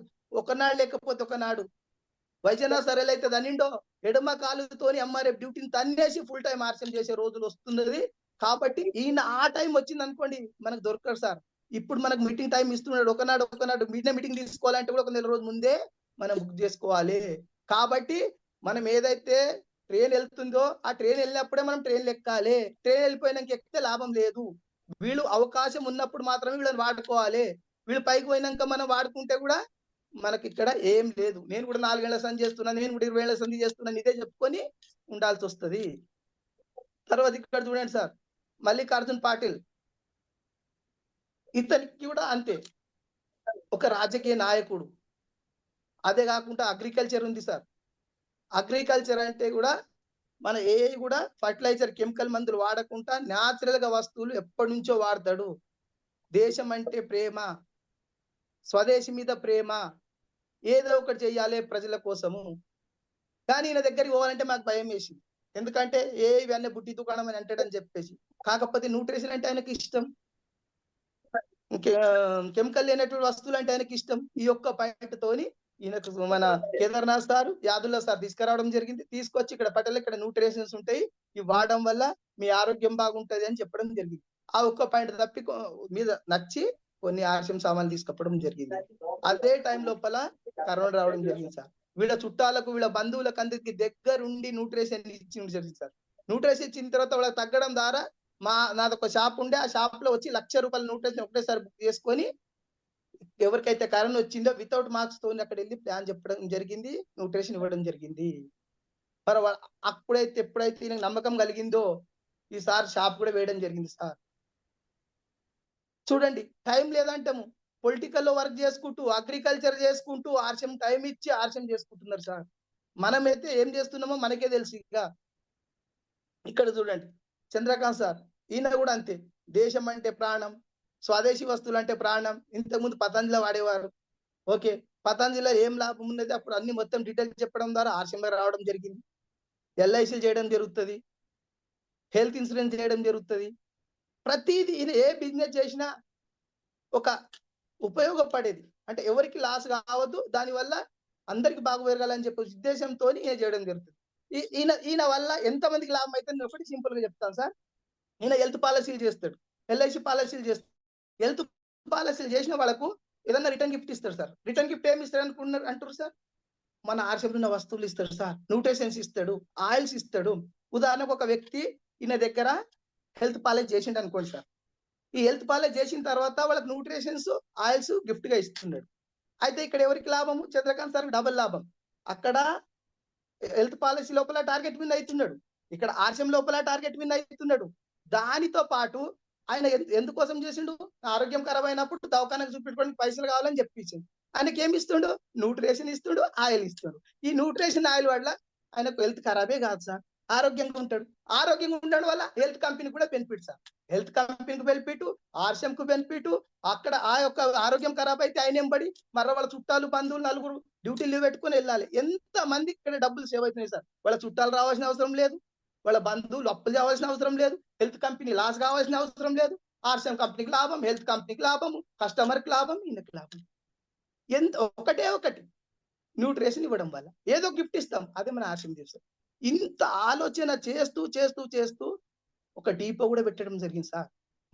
లేకపోతే ఒకనాడు వైద్యనాథ్ సార్ అయితే దనిండో ఎడమ కాలుతోని ఎంఆర్ఎఫ్ డ్యూటీని తన్నేసి ఫుల్ టైం ఆర్షం చేసే రోజులు వస్తున్నది. కాబట్టి ఈయన ఆ టైం వచ్చింది అనుకోండి మనకు దొరకరు సార్. ఇప్పుడు మనకు మీటింగ్ టైం ఇస్తున్నాడు. ఒకనాడు మీటింగ్ తీసుకోవాలంటే కూడా ఒక నెల రోజు ముందే మనం బుక్ చేసుకోవాలి. కాబట్టి మనం ఏదైతే ట్రైన్ వెళ్తుందో ఆ ట్రైన్ వెళ్ళినప్పుడే మనం ట్రైన్ ఎక్కాలి. ట్రైన్ వెళ్ళిపోయినాక ఎక్కితే లాభం లేదు. వీళ్ళు అవకాశం ఉన్నప్పుడు మాత్రమే వీళ్ళని వాడుకోవాలి. వీళ్ళు పైకి పోయినాక మనం వాడుకుంటే కూడా మనకి ఇక్కడ ఏం లేదు. నేను కూడా 4 ఏళ్ల సంధి చేస్తున్నా, నేను కూడా 20 ఏళ్ల సంధి చేస్తున్నాను ఇదే చెప్పుకొని ఉండాల్సి వస్తుంది. తర్వాత ఇక్కడ చూడండి సార్, మల్లికార్జున్ పాటిల్ ఇతనికి కూడా అంతే, ఒక రాజకీయ నాయకుడు. అదే కాకుండా అగ్రికల్చర్ ఉంది సార్. అగ్రికల్చర్ అంటే కూడా మన ఏవి కూడా ఫర్టిలైజర్ కెమికల్ మందులు వాడకుండా న్యాచురల్ గా వస్తువులు ఎప్పటి నుంచో వాడతాడు. దేశం అంటే ప్రేమ, స్వదేశీ మీద ప్రేమ, ఏదో ఒకటి చెయ్యాలి ప్రజల కోసము. కానీ ఈయన దగ్గరికి పోవాలంటే మాకు భయం వేసింది. ఎందుకంటే ఇవన్నీ బుడ్డి దుకాణం అని అంటాడని చెప్పేసి. కాకపోతే న్యూట్రిషన్ అంటే ఆయనకి ఇష్టం, కెమికల్ లేనటువంటి వస్తువులు అంటే ఆయనకి ఇష్టం. ఈ యొక్క పాయింట్ తోని ఈయనకు మన కేదార్నాథ్ సార్, యాదుల్లా సార్ తీసుకురావడం జరిగింది. తీసుకొచ్చి ఇక్కడ పట్టలు ఇక్కడ న్యూట్రిషన్స్ ఉంటాయి, ఇవి వాడడం వల్ల మీ ఆరోగ్యం బాగుంటది అని చెప్పడం జరిగింది. ఆ ఒక్క పాయింట్ తప్పి మీద నచ్చి కొన్ని ఆర్షం సామాన్లు తీసుకపోవడం జరిగింది. అదే టైం లోపల కరోనా రావడం జరిగింది సార్. వీళ్ళ చుట్టాలకు వీళ్ళ బంధువులకు అందరికి దగ్గరుండి న్యూట్రిషన్ ఇచ్చి జరిగింది సార్. న్యూట్రిషన్ ఇచ్చిన తర్వాత వాళ్ళకి తగ్గడం ద్వారా నాదొక షాప్ ఉండే, ఆ షాప్ లో వచ్చి ₹1,00,000 న్యూట్రిషన్ ఒకటేసారి బుక్ చేసుకొని ఎవరికైతే కరోనా వచ్చిందో వితౌట్ మార్క్స్ తో అక్కడ వెళ్ళి ప్లాన్ చెప్పడం జరిగింది, న్యూట్రిషన్ ఇవ్వడం జరిగింది. మరి అప్పుడైతే ఎప్పుడైతే నాకు నమ్మకం కలిగిందో ఈసారి షాప్ కూడా వేయడం జరిగింది సార్. చూడండి, టైం లేదంటాము, పొలిటికల్ లో వర్క్ చేసుకుంటూ అగ్రికల్చర్ చేసుకుంటూ ఆర్షం టైం ఇచ్చి ఆర్షం చేసుకుంటున్నారు సార్. మనమైతే ఏం చేస్తున్నామో మనకే తెలుసు. ఇక్కడ చూడండి చంద్రకాంత్ సార్, ఈయన కూడా అంతే. దేశం అంటే ప్రాణం, స్వదేశీ వస్తువులు అంటే ప్రాణం. ఇంతకుముందు పతంజలి వాడేవారు. ఓకే, పతంజలిలో ఏం లాభం ఉన్నది అప్పుడు అన్ని మొత్తం డీటెయిల్ చెప్పడం ద్వారా ఆర్షంగా రావడం జరిగింది. ఎల్ఐసీలు చేయడం జరుగుతుంది, హెల్త్ ఇన్సూరెన్స్ చేయడం జరుగుతుంది. ప్రతిదీ ఈయన ఏ బిజినెస్ చేసినా ఒక ఉపయోగపడేది, అంటే ఎవరికి లాస్ కావద్దు, దానివల్ల అందరికి బాగు పెరగాలని చెప్పే ఉద్దేశంతో ఈయన చేయడం జరుగుతుంది. ఈయన వల్ల ఎంతమందికి లాభం అయితే నేను ఒకటి సింపుల్ గా చెప్తాను సార్. ఈయన హెల్త్ పాలసీలు చేస్తాడు, ఎల్ఐసి పాలసీలు చేస్తాడు. హెల్త్ పాలసీలు చేసిన వాళ్ళకు ఏదన్నా రిటర్న్ గిఫ్ట్ ఇస్తాడు సార్. రిటర్న్ గిఫ్ట్ ఏమి ఇస్తాడు అనుకున్నారు అంటారు సార్? మన ఆర్షంలో ఉన్న వస్తువులు ఇస్తాడు సార్, న్యూట్రిషన్స్ ఇస్తాడు, ఆయిల్స్ ఇస్తాడు. ఉదాహరణకు ఒక వ్యక్తి ఈయన దగ్గర హెల్త్ పాలసీ చేసిండు అనుకోండి సార్. ఈ హెల్త్ పాలసీ చేసిన తర్వాత వాళ్ళకి న్యూట్రిషన్స్, ఆయిల్స్ గిఫ్ట్ గా ఇస్తున్నాడు. అయితే ఇక్కడ ఎవరికి లాభము? చంద్రకాంత్ సార్ డబుల్ లాభం. అక్కడ హెల్త్ పాలసీ లోపల టార్గెట్ విన్ అవుతున్నాడు, ఇక్కడ ఆర్షం లోపల టార్గెట్ విన్ అవుతున్నాడు. దానితో పాటు ఆయన ఎందుకోసం చేసిండు? ఆరోగ్యం ఖరాబ్ అయినప్పుడు దవాఖానకు చూపెట్టుకోవడానికి పైసలు కావాలని చెప్పించిండు. ఆయనకి ఏమి ఇస్తుండు? న్యూట్రిషన్ ఇస్తుడు, ఆయిల్ ఇస్తుడు. ఈ న్యూట్రిషన్ ఆయిల్ వల్ల ఆయనకు హెల్త్ ఖరాబే కాదు సార్, ఆరోగ్యంగా ఉంటాడు. ఆరోగ్యంగా ఉండడం వల్ల హెల్త్ కంపెనీ కూడా బెనిఫిట్ సార్. హెల్త్ కంపెనీకి బెనిఫిట్, ఆర్షం కు బెనిఫిట్. అక్కడ ఆ యొక్క ఆరోగ్యం ఖరాబ్ అయితే ఆయన ఎంబడి మరో వాళ్ళ చుట్టాలు బంధువులు నలుగురు డ్యూటీ లీవ్ పెట్టుకుని వెళ్ళాలి. ఎంత మంది ఇక్కడ డబ్బులు సేవ్ అవుతున్నాయి సార్. వాళ్ళ చుట్టాలు రావాల్సిన అవసరం లేదు, వాళ్ళ బంధువులు అప్పులు చేయాల్సిన అవసరం లేదు, హెల్త్ కంపెనీ లాస్ కావాల్సిన అవసరం లేదు. ఆర్షం కంపెనీకి లాభం, హెల్త్ కంపెనీకి లాభం, కస్టమర్కి లాభం, ఈయనకి లాభం. ఒకటే ఒకటి న్యూట్రిషన్ ఇవ్వడం వల్ల ఏదో గిఫ్ట్ ఇస్తాం, అదే మన ఆర్షం చేస్తాం. ఇంత ఆలోచన చేస్తూ చేస్తూ చేస్తూ ఒక డీపో కూడా పెట్టడం జరిగింది సార్.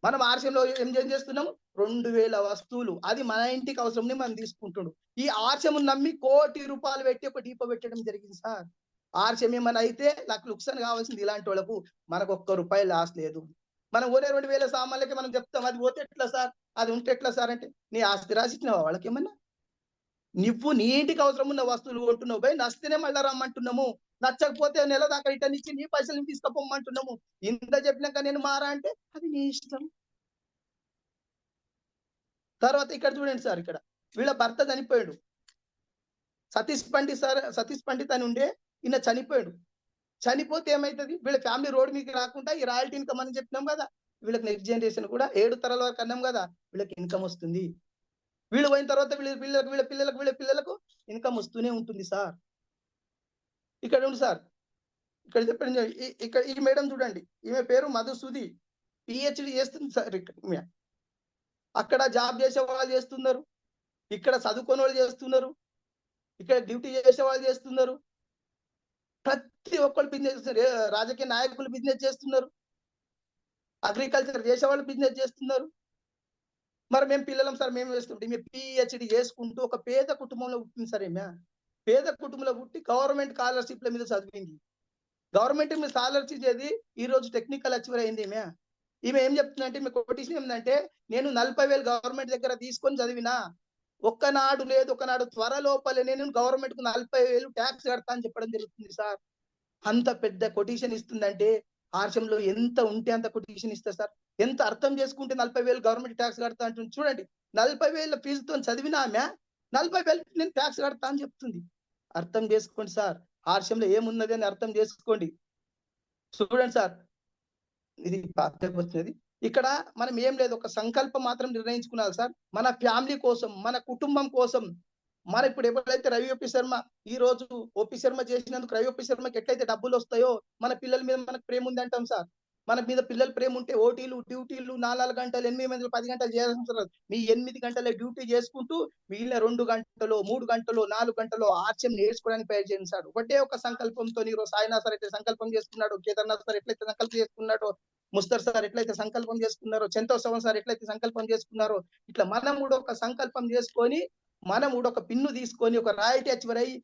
మనం ఆర్షంలో ఏం చేస్తున్నాము? 2000 వస్తువులు, అది మన ఇంటికి అవసరం మనం తీసుకుంటున్నాడు. ఈ ఆర్షం నమ్మి ₹1,00,00,000 పెట్టి ఒక డీపో పెట్టడం జరిగింది సార్. ఆర్షం ఏమన్నా అయితే నాకు లుక్సాన్ కావాల్సింది ఇలాంటి వాళ్ళకు, మనకు ₹1 లాస్ లేదు. మనం ఓనే 2000 సామాన్లకి మనం చెప్తాం, అది పోతే ఎట్లా సార్, అది ఉంటే ఎట్లా సార్ అంటే, నీ ఆస్తి రాసిచ్చినావా వాళ్ళకి ఏమన్నా? నువ్వు నీ ఇంటికి అవసరం ఉన్న వస్తువులు కొంటున్నావు పోయి, నచ్చితేనే మళ్ళీ రమ్మంటున్నాము, నచ్చకపోతే నెల దాకా రిటర్న్ ఇచ్చి నీ పైసలు తీసుకుపోమ్మంటున్నాము. ఇంత చెప్పినాక నేను మారా అంటే అది నీ ఇష్టం. తర్వాత ఇక్కడ చూడండి సార్, ఇక్కడ వీళ్ళ భర్త చనిపోయాడు, సతీష్ పండిత్ అని ఉండే, ఈయన చనిపోయాడు. చనిపోతే ఏమైతుంది? వీళ్ళ ఫ్యామిలీ రోడ్ మీకు రాకుండా ఈ రాయల్టీ ఇన్కమ్ అని చెప్పినాం కదా, వీళ్ళకి నెక్స్ట్ జనరేషన్ కూడా 7 తరాల వరకు అన్నాం కదా, వీళ్ళకి ఇన్కమ్ వస్తుంది. వీళ్ళు పోయిన తర్వాత వీళ్ళ పిల్లలకు ఇన్కమ్ వస్తూనే ఉంటుంది సార్. ఇక్కడ ఉంది సార్, ఇక్కడ చెప్పండి. ఇక్కడ ఈ మేడం చూడండి, ఈమె పేరు మధుసూది, పిహెచ్డి చేస్తుంది సార్. ఇక్కడ అక్కడ జాబ్ చేసే వాళ్ళు చేస్తున్నారు, ఇక్కడ చదువుకునే వాళ్ళు చేస్తున్నారు, ఇక్కడ డ్యూటీ చేసే వాళ్ళు చేస్తున్నారు, ప్రతి ఒక్కరు బిజినెస్, రాజకీయ నాయకులు బిజినెస్ చేస్తున్నారు. అగ్రికల్చర్ చేసేవాళ్ళు బిజినెస్ చేస్తున్నారు. మరి మేము పిల్లలం సార్, మేము వేస్తుంటే ఈమె పిహెచ్డి చేసుకుంటూ ఒక పేద కుటుంబంలో పుట్టింది సార్. ఈమె పేద కుటుంబంలో పుట్టి గవర్నమెంట్ స్కాలర్‌షిప్‌ల మీద చదివింది. గవర్నమెంట్ మీద స్కాలర్‌షిప్ చదివి ఈ రోజు టెక్నికల్ అచీవర్ అయింది ఈమె. ఈమె ఏం చెప్తుందంటే, ఈమె కొటేషన్ ఏందంటే, నేను 40,000 గవర్నమెంట్ దగ్గర తీసుకొని చదివినా, ఒక్కనాడు లేదు, ఒకనాడు త్వరలోపలే నేను గవర్నమెంట్‌కు 40,000 టాక్స్ కడతా అని చెప్పడం జరుగుతుంది సార్. అంత పెద్ద కొటేషన్ ఇస్తుందంటే, ఆర్షంలో ఎంత ఉంటే అంత కొటేషన్ ఇస్తారు సార్. ఎంత అర్థం చేసుకుంటే 40,000 గవర్నమెంట్ టాక్స్ కడతా అంటుంది. చూడండి, 40,000 ఫీజుతోని చదివిన ఆమె 40,000 నేను టాక్స్ కడతా అని చెప్తుంది. అర్థం చేసుకోండి సార్. ఆర్షంలో ఏమున్నది అని అర్థం చేసుకోండి. చూడండి సార్, ఇది వచ్చినది. ఇక్కడ మనం ఏం లేదు, ఒక సంకల్పం మాత్రం నిర్ణయించుకున్నాలి సార్. మన ఫ్యామిలీ కోసం, మన కుటుంబం కోసం. మన ఇప్పుడు ఎప్పుడైతే రవి ఓపి శర్మ ఈ రోజు ఓపి శర్మ చేసినందుకు రవి ఓపి శర్మకి ఎట్లయితే డబ్బులు వస్తాయో, మన పిల్లల మీద మనకు ప్రేమ ఉంది అంటాం సార్. మన మీద పిల్లల ప్రేమ ఉంటే ఓటీలు, డ్యూటీలు 4 గంటలు, 8 గంటలు, 10 గంటలు చేయాల్సిన రాదు. మీ 8 గంటల డ్యూటీ చేసుకుంటూ మిగిలిన 2 గంటలు, 3 గంటలు, 4 గంటలు ఆర్ట్యం నేర్చుకోవడానికి ప్రయత్నించండి సార్. ఒకటే ఒక సంకల్పంతో ఈరోజు సాయినాథ్ సార్ ఎట్లయితే సంకల్పం చేసుకున్నాడు, కేదార్నాథ్ సార్ ఎట్లయితే సంకల్పం చేసుకున్నాడో, ముస్తర్ సార్ ఎట్లయితే సంకల్పం చేసుకున్నారో, చంతోత్సవం సార్ ఎట్లయితే సంకల్పం చేసుకున్నారో, ఇట్లా మనం కూడా ఒక సంకల్పం చేసుకొని, మనం కూడా ఒక పిన్ను తీసుకొని ఒక రాయల్టీ అచీవర్ అయ్యి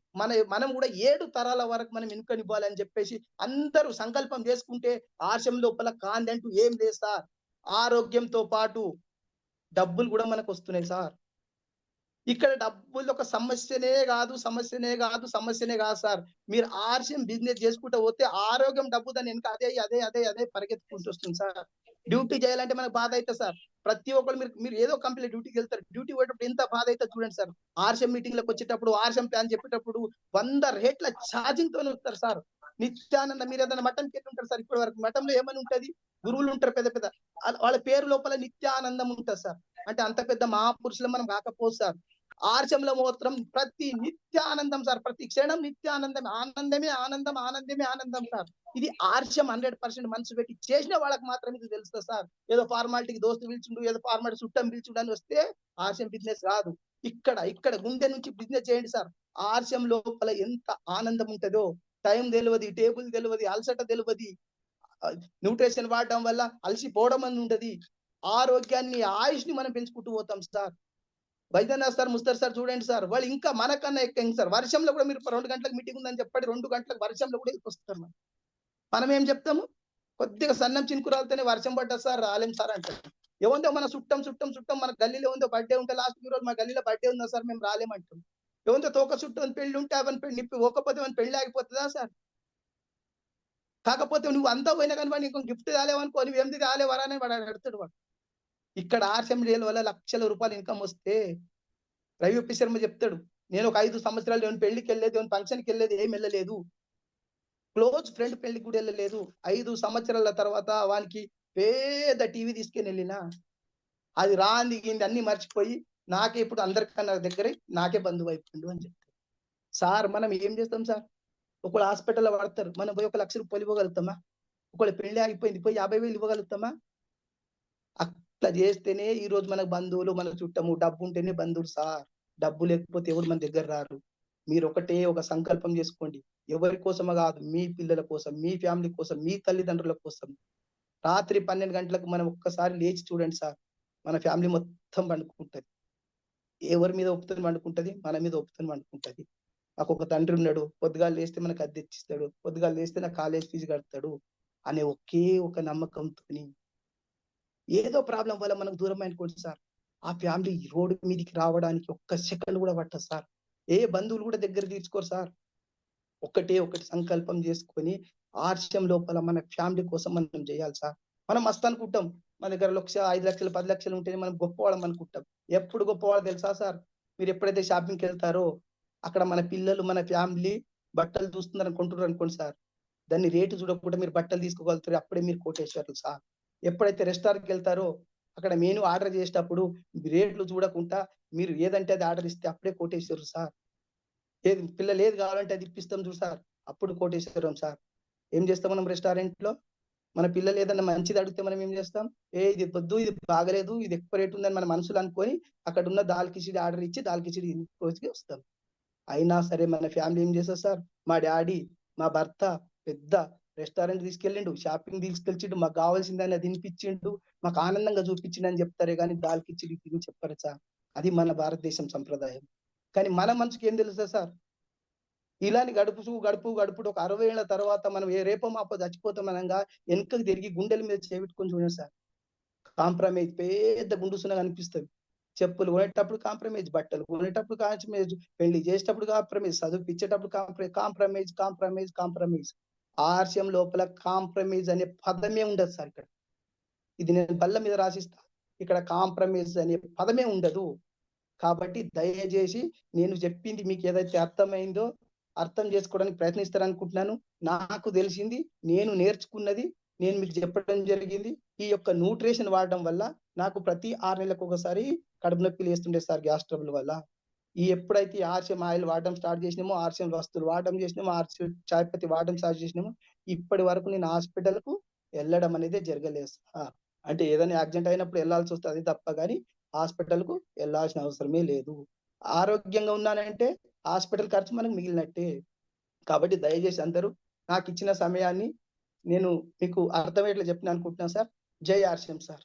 మనం కూడా 7 తరాల వరకు మనం ఇవ్వాలని చెప్పేసి అందరూ సంకల్పం చేసుకుంటే ఆర్షం లోపల కాందంటూ ఏం లేదు సార్. ఆరోగ్యంతో పాటు డబ్బులు కూడా మనకు వస్తున్నాయి సార్. ఇక్కడ డబ్బులు ఒక సమస్యనే కాదు సార్. మీరు ఆర్షం బిజినెస్ చేసుకుంటూ పోతే ఆరోగ్యం డబ్బు దాని వెనక అదే పరిగెత్తుకుంటూ వస్తుంది సార్. డ్యూటీ చేయాలంటే మనకు బాధ అవుతుంది సార్. ప్రతి ఒక్కరు మీరు ఏదో కంపెనీ డ్యూటీకి వెళ్తారు. డ్యూటీ పోయేటప్పుడు ఎంత బాధ అవుతుంది చూడండి సార్. ఆర్షం మీటింగ్ లకు వచ్చేటప్పుడు, ఆర్షం ప్లాన్ చెప్పేటప్పుడు 100 రేట్ల ఛార్జింగ్ తోనే వస్తారు సార్. నిత్యానంద, మీరు ఏదైనా మటన్ కేట్ ఉంటారు సార్. ఇప్పటి వరకు మటన్ లో ఏమని ఉంటది, గురువులు ఉంటారు పెద్ద పెద్ద, వాళ్ళ పేరు లోపల నిత్యానందం ఉంటుంది సార్. అంటే అంత పెద్ద మహాపురుషులు మనం కాకపోదు సార్. ఆర్షంలో మాత్రం ప్రతి నిత్యానందం సార్. ప్రతి క్షణం నిత్యానందం, ఆనందమే ఆనందం సార్. ఇది ఆర్షం 100% మనసు పెట్టి చేసిన వాళ్ళకి మాత్రం ఇది తెలుస్తుంది సార్. ఏదో ఫార్మాలిటీకి దోస్తు పిలిచిండు, ఏదో ఫార్మాలిటీ చుట్టం పిలిచిండు అని వస్తే ఆర్షం బిజినెస్ రాదు. ఇక్కడ గుండె నుంచి బిజినెస్ చేయండి సార్. ఆర్షం లోపల ఎంత ఆనందం ఉంటుందో, టైం తెలియదు, టేబుల్ తెలియదు, అలసట తెలియదు. న్యూట్రిషన్ వాడడం వల్ల అలసిపోవడం అని ఉంటది. ఆరోగ్యాన్ని, ఆయుష్ని మనం పెంచుకుంటూ పోతాం సార్. వైద్యనాథ్ సార్, ముస్తర్ సార్ చూడండి సార్, వాళ్ళు ఇంకా మనకన్నా ఎక్కువ సార్. వర్షంలో కూడా మీరు 2 గంటలకు మీటింగ్ ఉందని చెప్పండి, 2 గంటలకు వర్షంలో కూడా వస్తారు. మనం ఏం చెప్తాము, కొద్దిగా సన్నం చినుకురాలతోనే వర్షం పడ్డా సార్ రాలేం సార్ అంటారు. ఏముందో మన చుట్టం మన గల్లీలో ఉందో బర్త్డే ఉంటే, లాస్ట్ రోజు మా గల్లీలో బర్త్డే ఉందా సార్, మేము రాలేమంటాం. ఏముందో తోక చుట్టం పెళ్లి ఉంటే అవన్నీ పెళ్లి నిప్పి ఒక్కపోతే అవన్నీ పెళ్లి ఆగిపోతుందా సార్. కాకపోతే నువ్వు అంతా పోయినా కానీ వాడు ఇంకో గిఫ్ట్ రాలేవనుకో, నువ్వు ఎందుకు రాలేవరా అని వాడు అడుగుతాడు. వాడు ఇక్కడ ఆర్షండియల్ వల్ల లక్షల రూపాయలు ఇన్కమ్ వస్తే రవి ఒప్పి శర్మ చెప్తాడు, నేను ఒక 5 సంవత్సరాలు ఏమైనా పెళ్లికి వెళ్ళలేదు, ఏమైనా ఫంక్షన్కి వెళ్ళలేదు, ఏం వెళ్ళలేదు, క్లోజ్ ఫ్రెండ్ పెళ్లికి కూడా వెళ్ళలేదు. 5 సంవత్సరాల తర్వాత వానికి పేద టీవీ తీసుకొని వెళ్ళినా అది రాందిగింది అన్ని మర్చిపోయి నాకే ఇప్పుడు అందరికన్నా దగ్గర నాకే బంధువు అయిపోయిండు అని చెప్తాడు. సార్ మనం ఏం చేస్తాం సార్, ఒకళ్ళు హాస్పిటల్లో పడతారు, మనం పోయి 1 లక్ష రూపాయలు ఇవ్వగలుగుతామా? ఒకళ్ళు పెళ్లి ఆగిపోయింది, పోయి 50,000 ఇవ్వగలుగుతామా? అట్లా చేస్తేనే ఈ రోజు మనకు బంధువులు, మన చుట్టము. డబ్బు ఉంటేనే బంధువులు సార్. డబ్బు లేకపోతే ఎవరు మన దగ్గర రారు. మీరు ఒకటే ఒక సంకల్పం చేసుకోండి, ఎవరి కోసమో కాదు, మీ పిల్లల కోసం, మీ ఫ్యామిలీ కోసం, మీ తల్లిదండ్రుల కోసం. రాత్రి 12 గంటలకు మనం ఒక్కసారి లేచి చూడండి సార్, మన ఫ్యామిలీ మొత్తం పండుకుంటది. ఎవరి మీద ఒప్పుకొని పండుకుంటది, మన మీద ఒప్పుకొని పండుకుంటది. నాకు ఒక తండ్రి ఉన్నాడు, పొద్దుగాలు లేస్తే మనకు అద్దె ఇచ్చిస్తాడు, పొద్దుగాలు లేస్తే నాకు కాలేజ్ ఫీజు కడతాడు అనే ఒకే ఒక నమ్మకంతోని ఏదో ప్రాబ్లం వల్ల మనకు దూరం అనుకోండి సార్, ఆ ఫ్యామిలీ రోడ్డు మీదకి రావడానికి ఒక్క సెకండ్ కూడా పట్టదు సార్. ఏ బంధువులు కూడా దగ్గర తీర్చుకోరు సార్. ఒకటి సంకల్పం చేసుకొని ఆర్షం లోపల మన ఫ్యామిలీ కోసం మనం చేయాలి సార్. మనం మస్తు అనుకుంటాం, మన దగ్గర 1,00,000, 5 లక్షలు, 10 లక్షలు ఉంటేనే మనం గొప్పవాళ్ళం అనుకుంటాం. ఎప్పుడు గొప్పవాళ్ళు తెలుసా సార్, మీరు ఎప్పుడైతే షాపింగ్కి వెళ్తారో అక్కడ మన పిల్లలు, మన ఫ్యామిలీ బట్టలు చూస్తున్నారు అనుకుంటున్నారు అనుకోండి సార్, దాన్ని రేటు చూడకుండా మీరు బట్టలు తీసుకోగలుగుతారు, అప్పుడే మీరు కోటేశ్వర్లు సార్. ఎప్పుడైతే రెస్టారెంట్కి వెళ్తారో అక్కడ మెనూ ఆర్డర్ చేసేటప్పుడు రేట్లు చూడకుండా మీరు ఏదంటే అది ఆర్డర్ ఇస్తే అప్పుడే కోటేశ్వరు సార్. ఏది పిల్లలు ఏది కావాలంటే అది ఇప్పిస్తాం చూడు సార్, అప్పుడు కోటేశ్వరం సార్. ఏం చేస్తాం మనం రెస్టారెంట్ లో, మన పిల్లలు ఏదన్నా మంచిది అడిగితే మనం ఏం చేస్తాం, ఇది వద్దు, ఇది బాగలేదు, ఇది ఎక్కువ రేటు ఉందని మన మనసులు అనుకొని అక్కడ ఉన్న దాల్ కిచిడి ఆర్డర్ ఇచ్చి దాల్ కిచిడి రోజుకి వస్తాం. అయినా సరే మన ఫ్యామిలీ ఏం చేస్తారు సార్, మా డాడీ, మా భర్త పెద్ద రెస్టారెంట్ తీసుకెళ్ళిండు, షాపింగ్ తీసుకెళ్ళిండు, మాకు కావాల్సిందని తినిపించిండు, మాకు ఆనందంగా చూపించిండు అని చెప్తారే కానీ దాల్కిచ్చి ఇది చెప్పారు సార్. అది మన భారతదేశం సంప్రదాయం. కానీ మన మనసుకి ఏం తెలుసా సార్? ఇలాని గడుపుడు ఒక 60 ఏళ్ల తర్వాత మనం రేపో మాపో చచ్చిపోతాం అనంగా వెనకకి తిరిగి గుండెల మీద చేపెట్టుకొని చూడండి సార్. కాంప్రమైజ్ పెద్ద గుండుసునగా అనిపిస్తది. చెప్పులు కొనేటప్పుడు కాంప్రమైజ్, బట్టలు కొనేటప్పుడు కాంప్రమైజ్, పెళ్లి చేసేటప్పుడు కాంప్రమైజ్, చదువుపిచ్చేటప్పుడు కాంప్రమైజ్. ఆర్షం లోపల కాంప్రమైజ్ అనే పదమే ఉండదు సార్ ఇక్కడ. ఇది నేను బల్ల మీద రాసిస్తా. ఇక్కడ కాంప్రమైజ్ అనే పదమే ఉండదు. కాబట్టి దయచేసి నేను చెప్పింది మీకు ఏదైతే అర్థమైందో అర్థం చేసుకోవడానికి ప్రయత్నిస్తారనుకుంటున్నాను. నాకు తెలిసింది, నేను నేర్చుకున్నది నేను మీకు చెప్పడం జరిగింది. ఈ యొక్క న్యూట్రిషన్ వాడడం వల్ల నాకు ప్రతి 6 నెలలకు ఒకసారి కడుపు నొప్పి లేస్తుండే సార్ గ్యాస్ ట్రబుల్ వల్ల. ఎప్పుడైతే ఆర్షియం ఆయిల్ వాడడం స్టార్ట్ చేసినామో, ఆర్షియం వస్తువులు వాడడం చేసినామో, ఆర్షియం చాయ్ పత్తి వాడడం స్టార్ట్ చేసినామో, ఇప్పటి వరకు నేను హాస్పిటల్‌కు వెళ్ళడం అనేది జరగలేదు సార్. అంటే ఏదైనా యాక్సిడెంట్ అయినప్పుడు వెళ్ళాల్సి వస్తది తప్ప గాని హాస్పిటల్‌కు వెళ్ళాల్సిన అవసరమే లేదు. ఆరోగ్యంగా ఉన్నానంటే హాస్పిటల్ ఖర్చు మనకు మిగిలినట్టే. కాబట్టి దయచేసి అందరూ నాకిచ్చిన సమయాన్ని నేను మీకు అర్థమయ్యేట్లా చెప్పినా అనుకుంటున్నాను సార్. జై ఆర్షియం సార్.